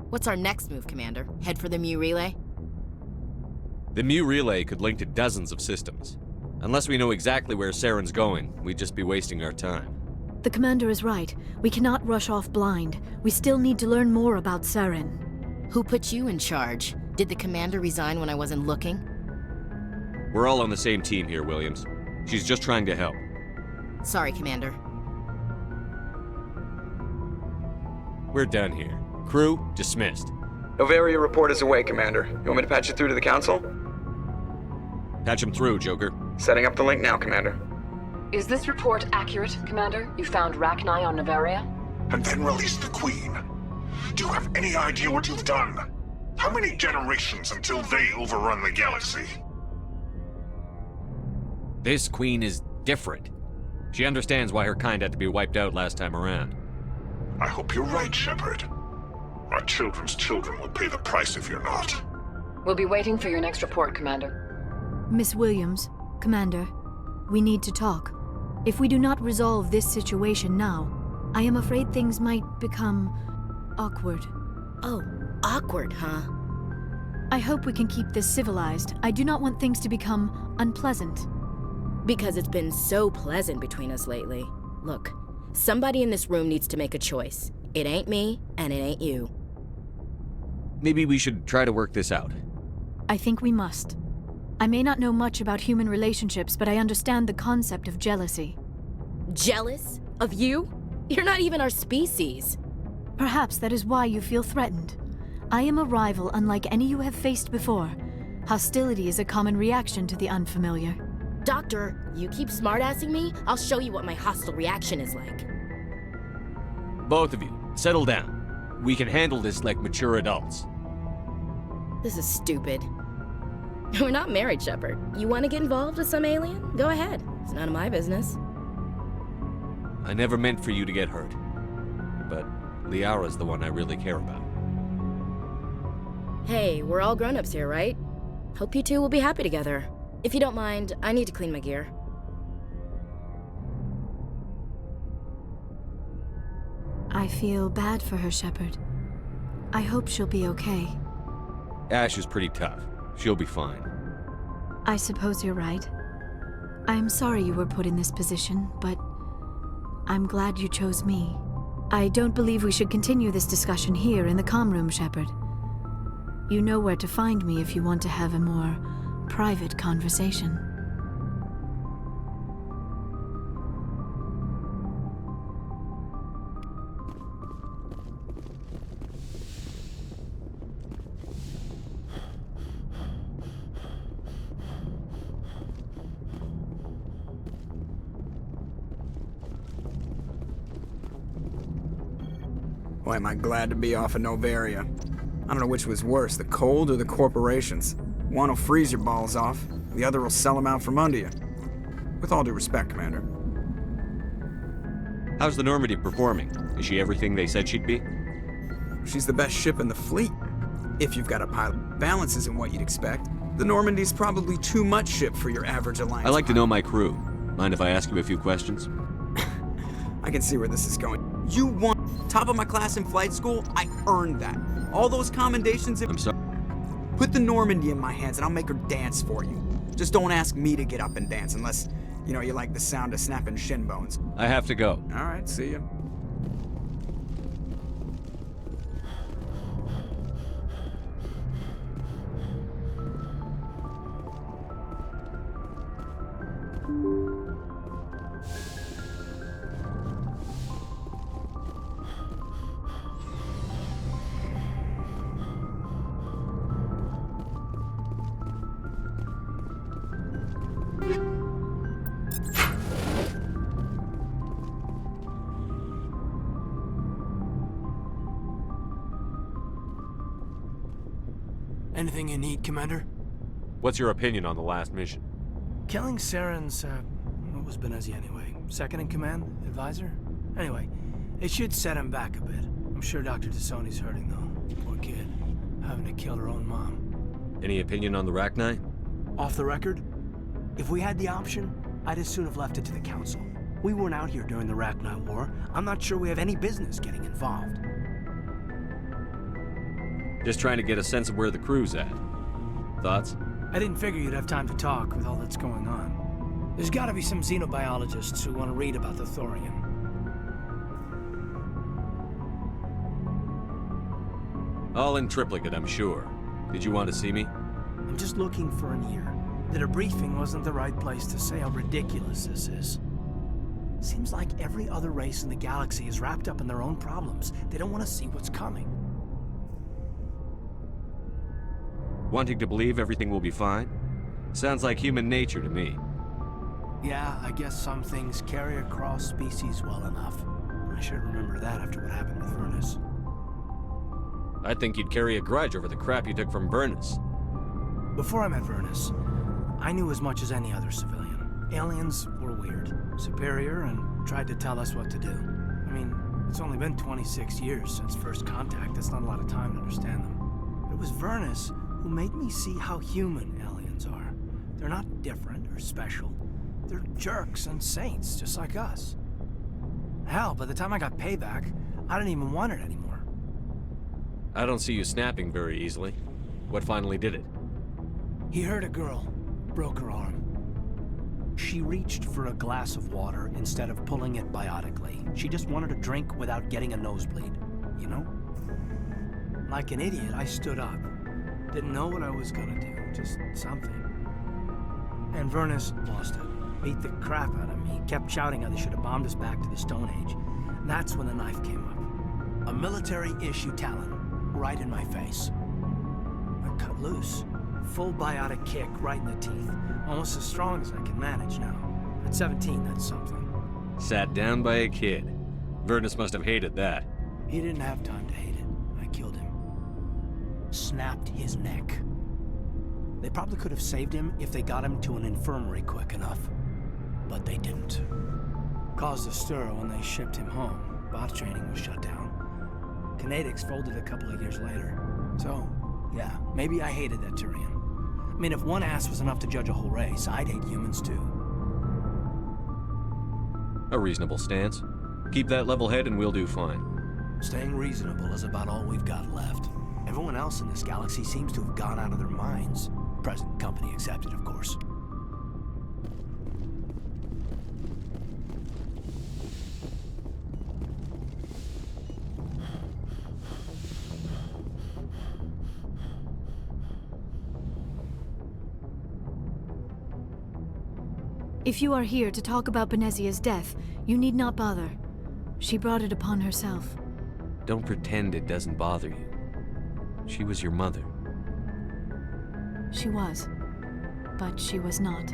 What's our next move, Commander? Head for the Mu Relay? The Mu Relay could link to dozens of systems. Unless we know exactly where Saren's going, we'd just be wasting our time. The Commander is right. We cannot rush off blind. We still need to learn more about Saren. Who put you in charge? Did the Commander resign when I wasn't looking? We're all on the same team here, Williams. She's just trying to help. Sorry, Commander. We're done here. Crew, dismissed. Novaria report is away, Commander. You want me to patch it through to the Council? Patch him through, Joker. Setting up the link now, Commander. Is this report accurate, Commander? You found Rachni on Novaria? And then released the Queen. Do you have any idea what you've done? How many generations until they overrun the galaxy? This Queen is different. She understands why her kind had to be wiped out last time around. I hope you're right, Shepard. Our children's children will pay the price if you're not. We'll be waiting for your next report, Commander. Miss Williams, Commander, we need to talk. If we do not resolve this situation now, I am afraid things might become awkward. Oh, awkward, huh? I hope we can keep this civilized. I do not want things to become unpleasant. Because it's been so pleasant between us lately. Look, somebody in this room needs to make a choice. It ain't me, and it ain't you. Maybe we should try to work this out. I think we must. I may not know much about human relationships, but I understand the concept of jealousy. Jealous? Of you? You're not even our species. Perhaps that is why you feel threatened. I am a rival unlike any you have faced before. Hostility is a common reaction to the unfamiliar. Doctor, you keep smartassing me, I'll show you what my hostile reaction is like. Both of you, settle down. We can handle this like mature adults. This is stupid. We're not married, Shepard. You want to get involved with some alien? Go ahead. It's none of my business. I never meant for you to get hurt. But Liara's the one I really care about. Hey, we're all grown-ups here, right? Hope you two will be happy together. If you don't mind, I need to clean my gear. I feel bad for her, Shepard. I hope she'll be okay. Ash is pretty tough. She'll be fine. I suppose you're right. I'm sorry you were put in this position, but I'm glad you chose me. I don't believe we should continue this discussion here in the comm room, Shepard. You know where to find me if you want to have a more private conversation. Boy, am I glad to be off of Noveria. I don't know which was worse, the cold or the corporations. One will freeze your balls off, the other will sell them out from under you. With all due respect, Commander. How's the Normandy performing? Is she everything they said she'd be? She's the best ship in the fleet. If you've got a pilot. Balance isn't what you'd expect. The Normandy's probably too much ship for your average Alliance I like to pilot. know my crew. Mind if I ask you a few questions? I can see where this is going. You won top of my class in flight school. I earned that. All those commendations. I'm sorry. Put the Normandy in my hands and I'll make her dance for you. Just don't ask me to get up and dance unless, you know, you like the sound of snapping shin bones. I have to go. All right, see ya. Anything you need, Commander? What's your opinion on the last mission? Killing Saren's, what was Benezi anyway? Second in command? Advisor? Anyway, it should set him back a bit. I'm sure Dr. T'Soni's hurting, though. Poor kid. Having to kill her own mom. Any opinion on the Rachni? Off the record, if we had the option, I'd as soon have left it to the Council. We weren't out here during the Rachni War. I'm not sure we have any business getting involved. Just trying to get a sense of where the crew's at. Thoughts? I didn't figure you'd have time to talk with all that's going on. There's gotta be some xenobiologists who want to read about the Thorian. All in triplicate, I'm sure. Did you want to see me? I'm just looking for an ear. The debriefing wasn't the right place to say how ridiculous this is. Seems like every other race in the galaxy is wrapped up in their own problems. They don't want to see what's coming. Wanting to believe everything will be fine? Sounds like human nature to me. Yeah, I guess some things carry across species well enough. I should remember that after what happened with Vernus. I think you'd carry a grudge over the crap you took from Vernus. Before I met Vernus, I knew as much as any other civilian. Aliens were weird, superior, and tried to tell us what to do. I mean, it's only been 26 years since first contact. That's not a lot of time to understand them. But it was Vernus who made me see how human aliens are. They're not different or special. They're jerks and saints, just like us. Hell, by the time I got payback, I didn't even want it anymore. I don't see you snapping very easily. What finally did it? He hurt a girl, broke her arm. She reached for a glass of water instead of pulling it biotically. She just wanted a drink without getting a nosebleed, you know? Like an idiot, I stood up. Didn't know what I was gonna do, just something. And Vernus lost it. Beat the crap out of me. Kept shouting how they should have bombed us back to the Stone Age. And that's when the knife came up. A military-issue Talon, right in my face. I cut loose. Full biotic kick right in the teeth. Almost as strong as I can manage now. At 17, that's something. Sat down by a kid. Vernus must have hated that. He didn't have time to hate it. I killed him. Snapped his neck. They probably could have saved him if they got him to an infirmary quick enough. But they didn't. Caused a stir when they shipped him home. Bot training was shut down. Kinetics folded a couple of years later. So, yeah, maybe I hated that Turian. I mean, if one ass was enough to judge a whole race, I'd hate humans too. A reasonable stance. Keep that level head and we'll do fine. Staying reasonable is about all we've got left. Everyone else in this galaxy seems to have gone out of their minds. Present company accepted, of course. If you are here to talk about Benezia's death, you need not bother. She brought it upon herself. Don't pretend it doesn't bother you. She was your mother. She was. But she was not.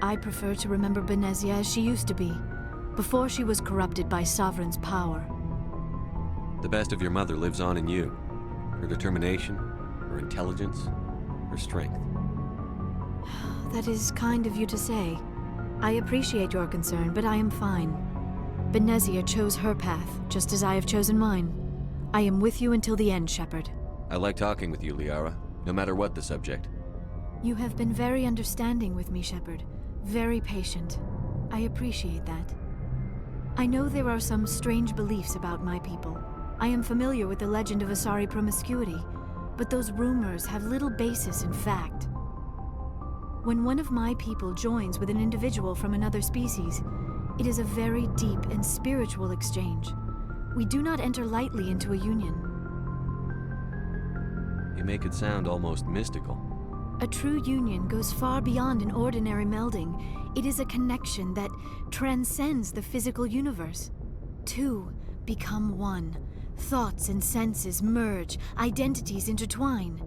I prefer to remember Benezia as she used to be, before she was corrupted by Sovereign's power. The best of your mother lives on in you. Her determination, her intelligence, her strength. That is kind of you to say. I appreciate your concern, but I am fine. Benezia chose her path, just as I have chosen mine. I am with you until the end, Shepard. I like talking with you, Liara, no matter what the subject. You have been very understanding with me, Shepard. Very patient. I appreciate that. I know there are some strange beliefs about my people. I am familiar with the legend of Asari promiscuity, but those rumors have little basis in fact. When one of my people joins with an individual from another species, it is a very deep and spiritual exchange. We do not enter lightly into a union. You make it sound almost mystical. A true union goes far beyond an ordinary melding. It is a connection that transcends the physical universe. Two become one. Thoughts and senses merge, identities intertwine.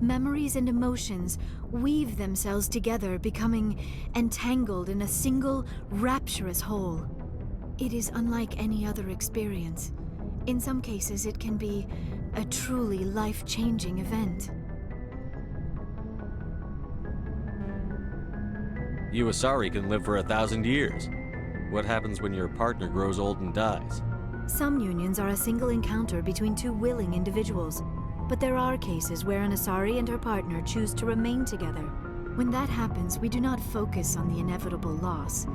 Memories and emotions weave themselves together, becoming entangled in a single, rapturous whole. It is unlike any other experience. In some cases, it can be a truly life-changing event. You Asari can live for 1,000 years. What happens when your partner grows old and dies? Some unions are a single encounter between two willing individuals. But there are cases where an Asari and her partner choose to remain together. When that happens, we do not focus on the inevitable loss.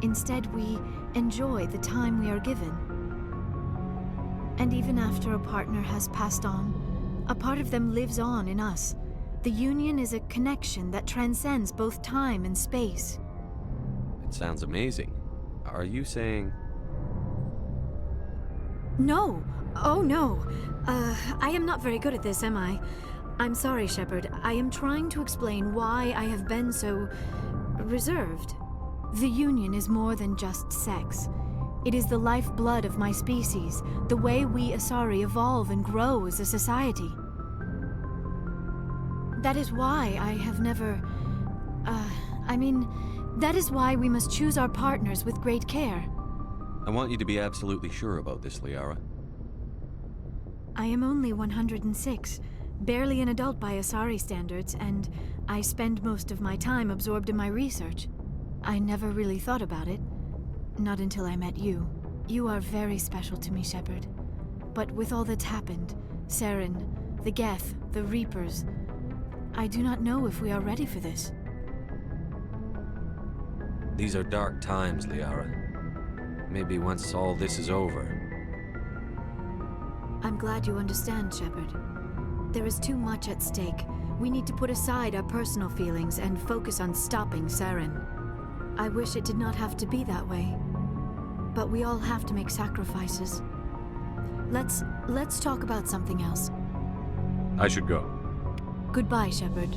Instead, we enjoy the time we are given. And even after a partner has passed on, a part of them lives on in us. The union is a connection that transcends both time and space. It sounds amazing. Are you saying... No! Oh no! I am not very good at this, am I? I'm sorry, Shepard. I am trying to explain why I have been so... reserved. The union is more than just sex. It is the lifeblood of my species, the way we Asari evolve and grow as a society. That is why I have never... that is why we must choose our partners with great care. I want you to be absolutely sure about this, Liara. I am only 106, barely an adult by Asari standards, and I spend most of my time absorbed in my research. I never really thought about it. Not until I met you. You are very special to me, Shepard. But with all that's happened, Saren, the Geth, the Reapers, I do not know if we are ready for this. These are dark times, Liara. Maybe once all this is over. I'm glad you understand, Shepard. There is too much at stake. We need to put aside our personal feelings and focus on stopping Saren. I wish it did not have to be that way. But we all have to make sacrifices. Let's talk about something else. I should go. Goodbye, Shepard.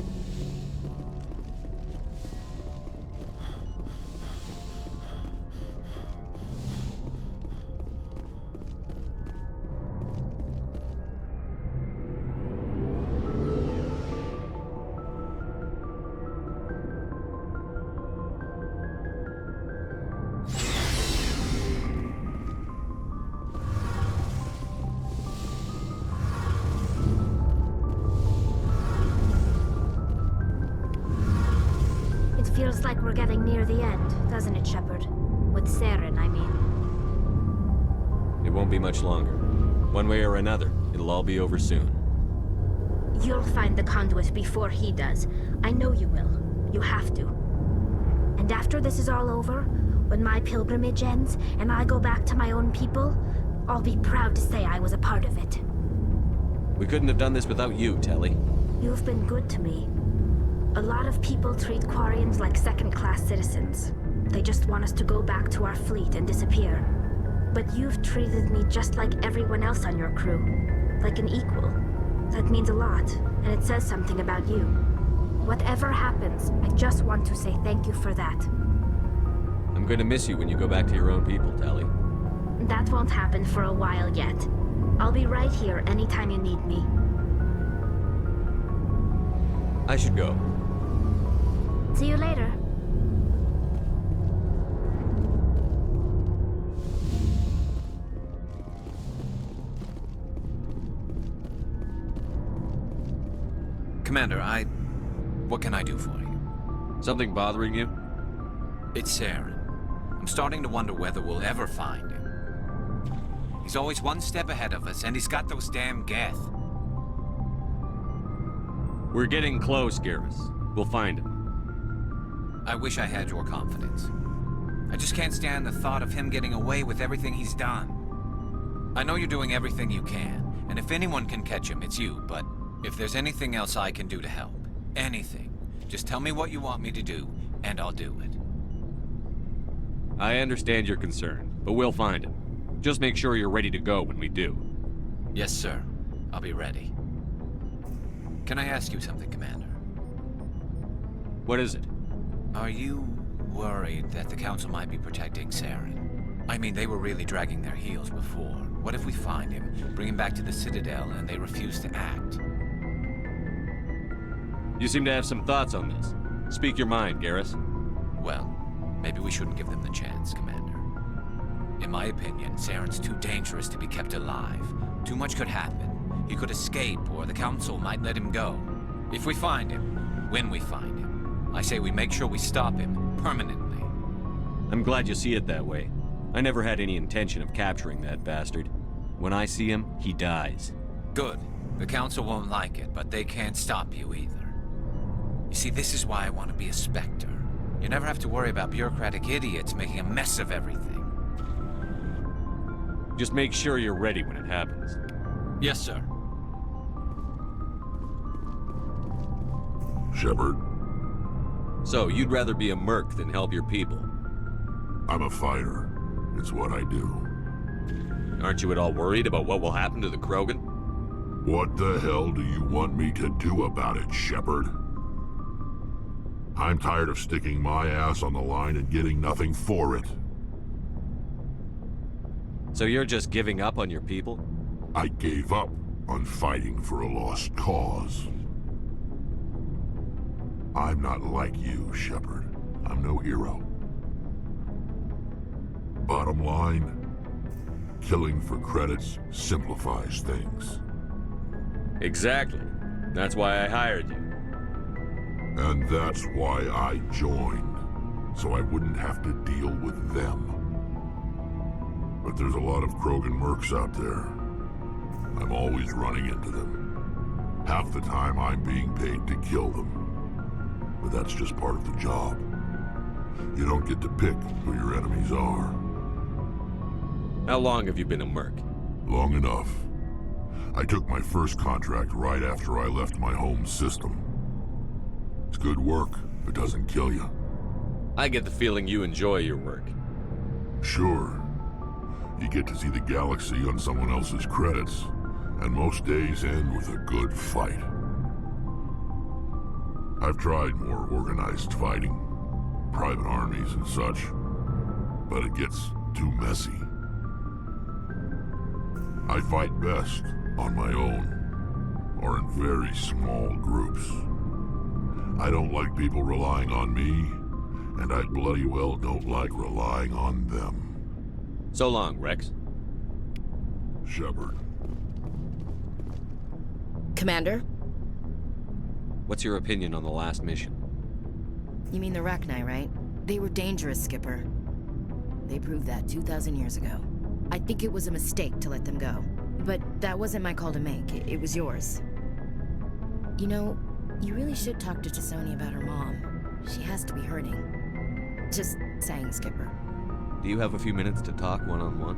Feels like we're getting near the end, doesn't it, Shepard? With Saren, I mean. It won't be much longer. One way or another, it'll all be over soon. You'll find the conduit before he does. I know you will. You have to. And after this is all over, when my pilgrimage ends and I go back to my own people, I'll be proud to say I was a part of it. We couldn't have done this without you, Telly. You've been good to me. A lot of people treat Quarians like second-class citizens. They just want us to go back to our fleet and disappear. But you've treated me just like everyone else on your crew. Like an equal. That means a lot, and it says something about you. Whatever happens, I just want to say thank you for that. I'm going to miss you when you go back to your own people, Telly. That won't happen for a while yet. I'll be right here anytime you need me. I should go. See you later. Commander, what can I do for you? Something bothering you? It's Saren. I'm starting to wonder whether we'll ever find him. He's always one step ahead of us, and he's got those damn Geth. We're getting close, Garrus. We'll find him. I wish I had your confidence. I just can't stand the thought of him getting away with everything he's done. I know you're doing everything you can, and if anyone can catch him, it's you, but if there's anything else I can do to help, anything, just tell me what you want me to do, and I'll do it. I understand your concern, but we'll find him. Just make sure you're ready to go when we do. Yes, sir. I'll be ready. Can I ask you something, Commander? What is it? Are you worried that the Council might be protecting Saren? I mean, they were really dragging their heels before. What if we find him, bring him back to the Citadel, and they refuse to act? You seem to have some thoughts on this. Speak your mind, Garrus. Well, maybe we shouldn't give them the chance, Commander. In my opinion, Saren's too dangerous to be kept alive. Too much could happen. He could escape, or the Council might let him go. If we find him, when we find him, I say we make sure we stop him, permanently. I'm glad you see it that way. I never had any intention of capturing that bastard. When I see him, he dies. Good. The Council won't like it, but they can't stop you either. You see, this is why I want to be a Spectre. You never have to worry about bureaucratic idiots making a mess of everything. Just make sure you're ready when it happens. Yes, sir. Shepard. So, you'd rather be a merc than help your people? I'm a fighter. It's what I do. Aren't you at all worried about what will happen to the Krogan? What the hell do you want me to do about it, Shepard? I'm tired of sticking my ass on the line and getting nothing for it. So you're just giving up on your people? I gave up on fighting for a lost cause. I'm not like you, Shepard. I'm no hero. Bottom line, killing for credits simplifies things. Exactly. That's why I hired you. And that's why I joined, so I wouldn't have to deal with them. But there's a lot of Krogan mercs out there. I'm always running into them. Half the time I'm being paid to kill them. But that's just part of the job. You don't get to pick who your enemies are. How long have you been a merc? Long enough. I took my first contract right after I left my home system. It's good work if it doesn't kill you. I get the feeling you enjoy your work. Sure. You get to see the galaxy on someone else's credits, and most days end with a good fight. I've tried more organized fighting, private armies and such, but it gets too messy. I fight best on my own, or in very small groups. I don't like people relying on me, and I bloody well don't like relying on them. So long, Rex. Shepard. Commander? What's your opinion on the last mission? You mean the Rachni, right? They were dangerous, Skipper. They proved that 2,000 years ago. I think it was a mistake to let them go. But that wasn't my call to make. It was yours. You know, you really should talk to T'Soni about her mom. She has to be hurting. Just saying, Skipper. Do you have a few minutes to talk one-on-one?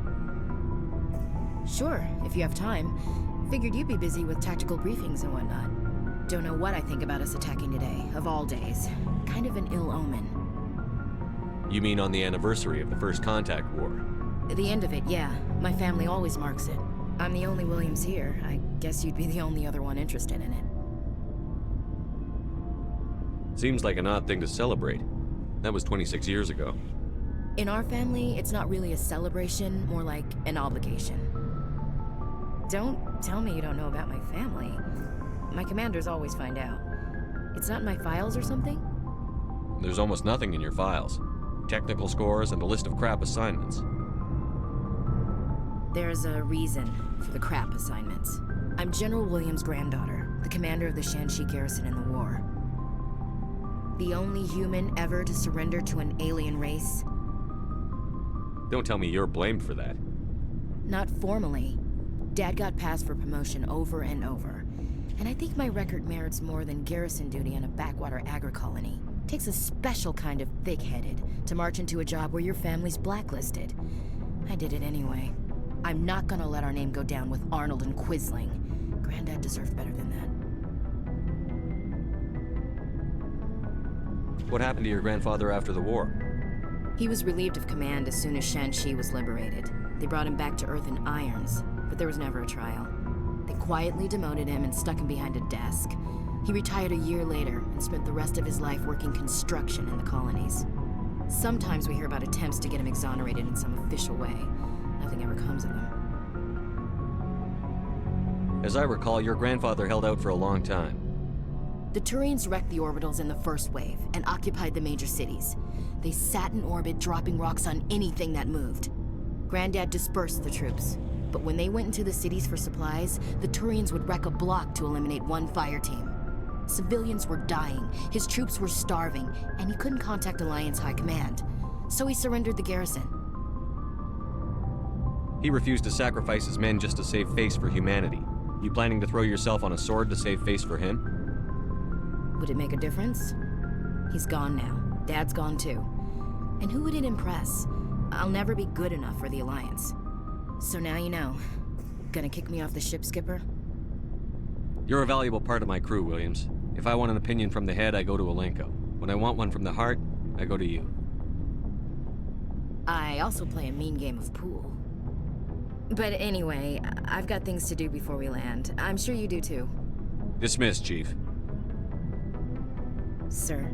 Sure, if you have time. Figured you'd be busy with tactical briefings and whatnot. Don't know what I think about us attacking today, of all days. Kind of an ill omen. You mean on the anniversary of the First Contact War? The end of it, yeah. My family always marks it. I'm the only Williams here. I guess you'd be the only other one interested in it. Seems like an odd thing to celebrate. That was 26 years ago. In our family, it's not really a celebration, more like an obligation. Don't tell me you don't know about my family. My commanders always find out. It's not in my files or something? There's almost nothing in your files. Technical scores and a list of crap assignments. There's a reason for the crap assignments. I'm General Williams' granddaughter, the commander of the Shanxi garrison in the war. The only human ever to surrender to an alien race. Don't tell me you're blamed for that. Not formally. Dad got passed for promotion over and over. And I think my record merits more than garrison duty on a backwater agri-colony. Takes a special kind of thick-headed to march into a job where your family's blacklisted. I did it anyway. I'm not gonna let our name go down with Arnold and Quisling. Granddad deserved better than that. What happened to your grandfather after the war? He was relieved of command as soon as Shanxi was liberated. They brought him back to Earth in irons, but there was never a trial. They quietly demoted him and stuck him behind a desk. He retired a year later and spent the rest of his life working construction in the colonies. Sometimes we hear about attempts to get him exonerated in some official way. Nothing ever comes of them. As I recall, your grandfather held out for a long time. The Turians wrecked the orbitals in the first wave and occupied the major cities. They sat in orbit, dropping rocks on anything that moved. Granddad dispersed the troops, but when they went into the cities for supplies, the Turians would wreck a block to eliminate one fire team. Civilians were dying, his troops were starving, and he couldn't contact Alliance High Command. So he surrendered the garrison. He refused to sacrifice his men just to save face for humanity. You planning to throw yourself on a sword to save face for him? Would it make a difference? He's gone now. Dad's gone too. And who would it impress? I'll never be good enough for the Alliance. So now you know. Gonna kick me off the ship, Skipper? You're a valuable part of my crew, Williams. If I want an opinion from the head, I go to Alenko. When I want one from the heart, I go to you. I also play a mean game of pool. But anyway, I've got things to do before we land. I'm sure you do too. Dismissed, Chief. Sir.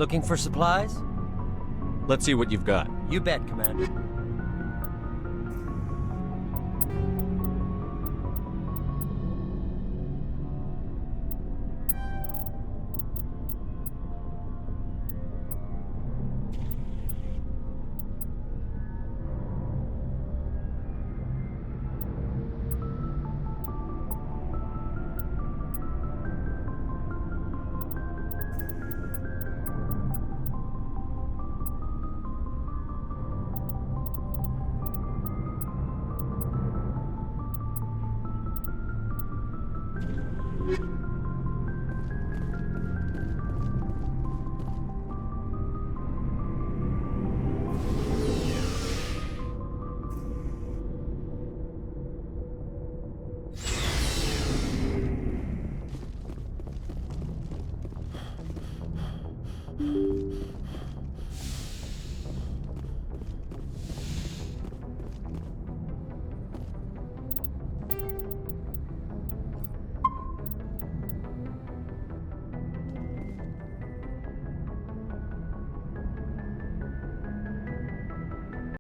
Looking for supplies? Let's see what you've got. You bet, Commander.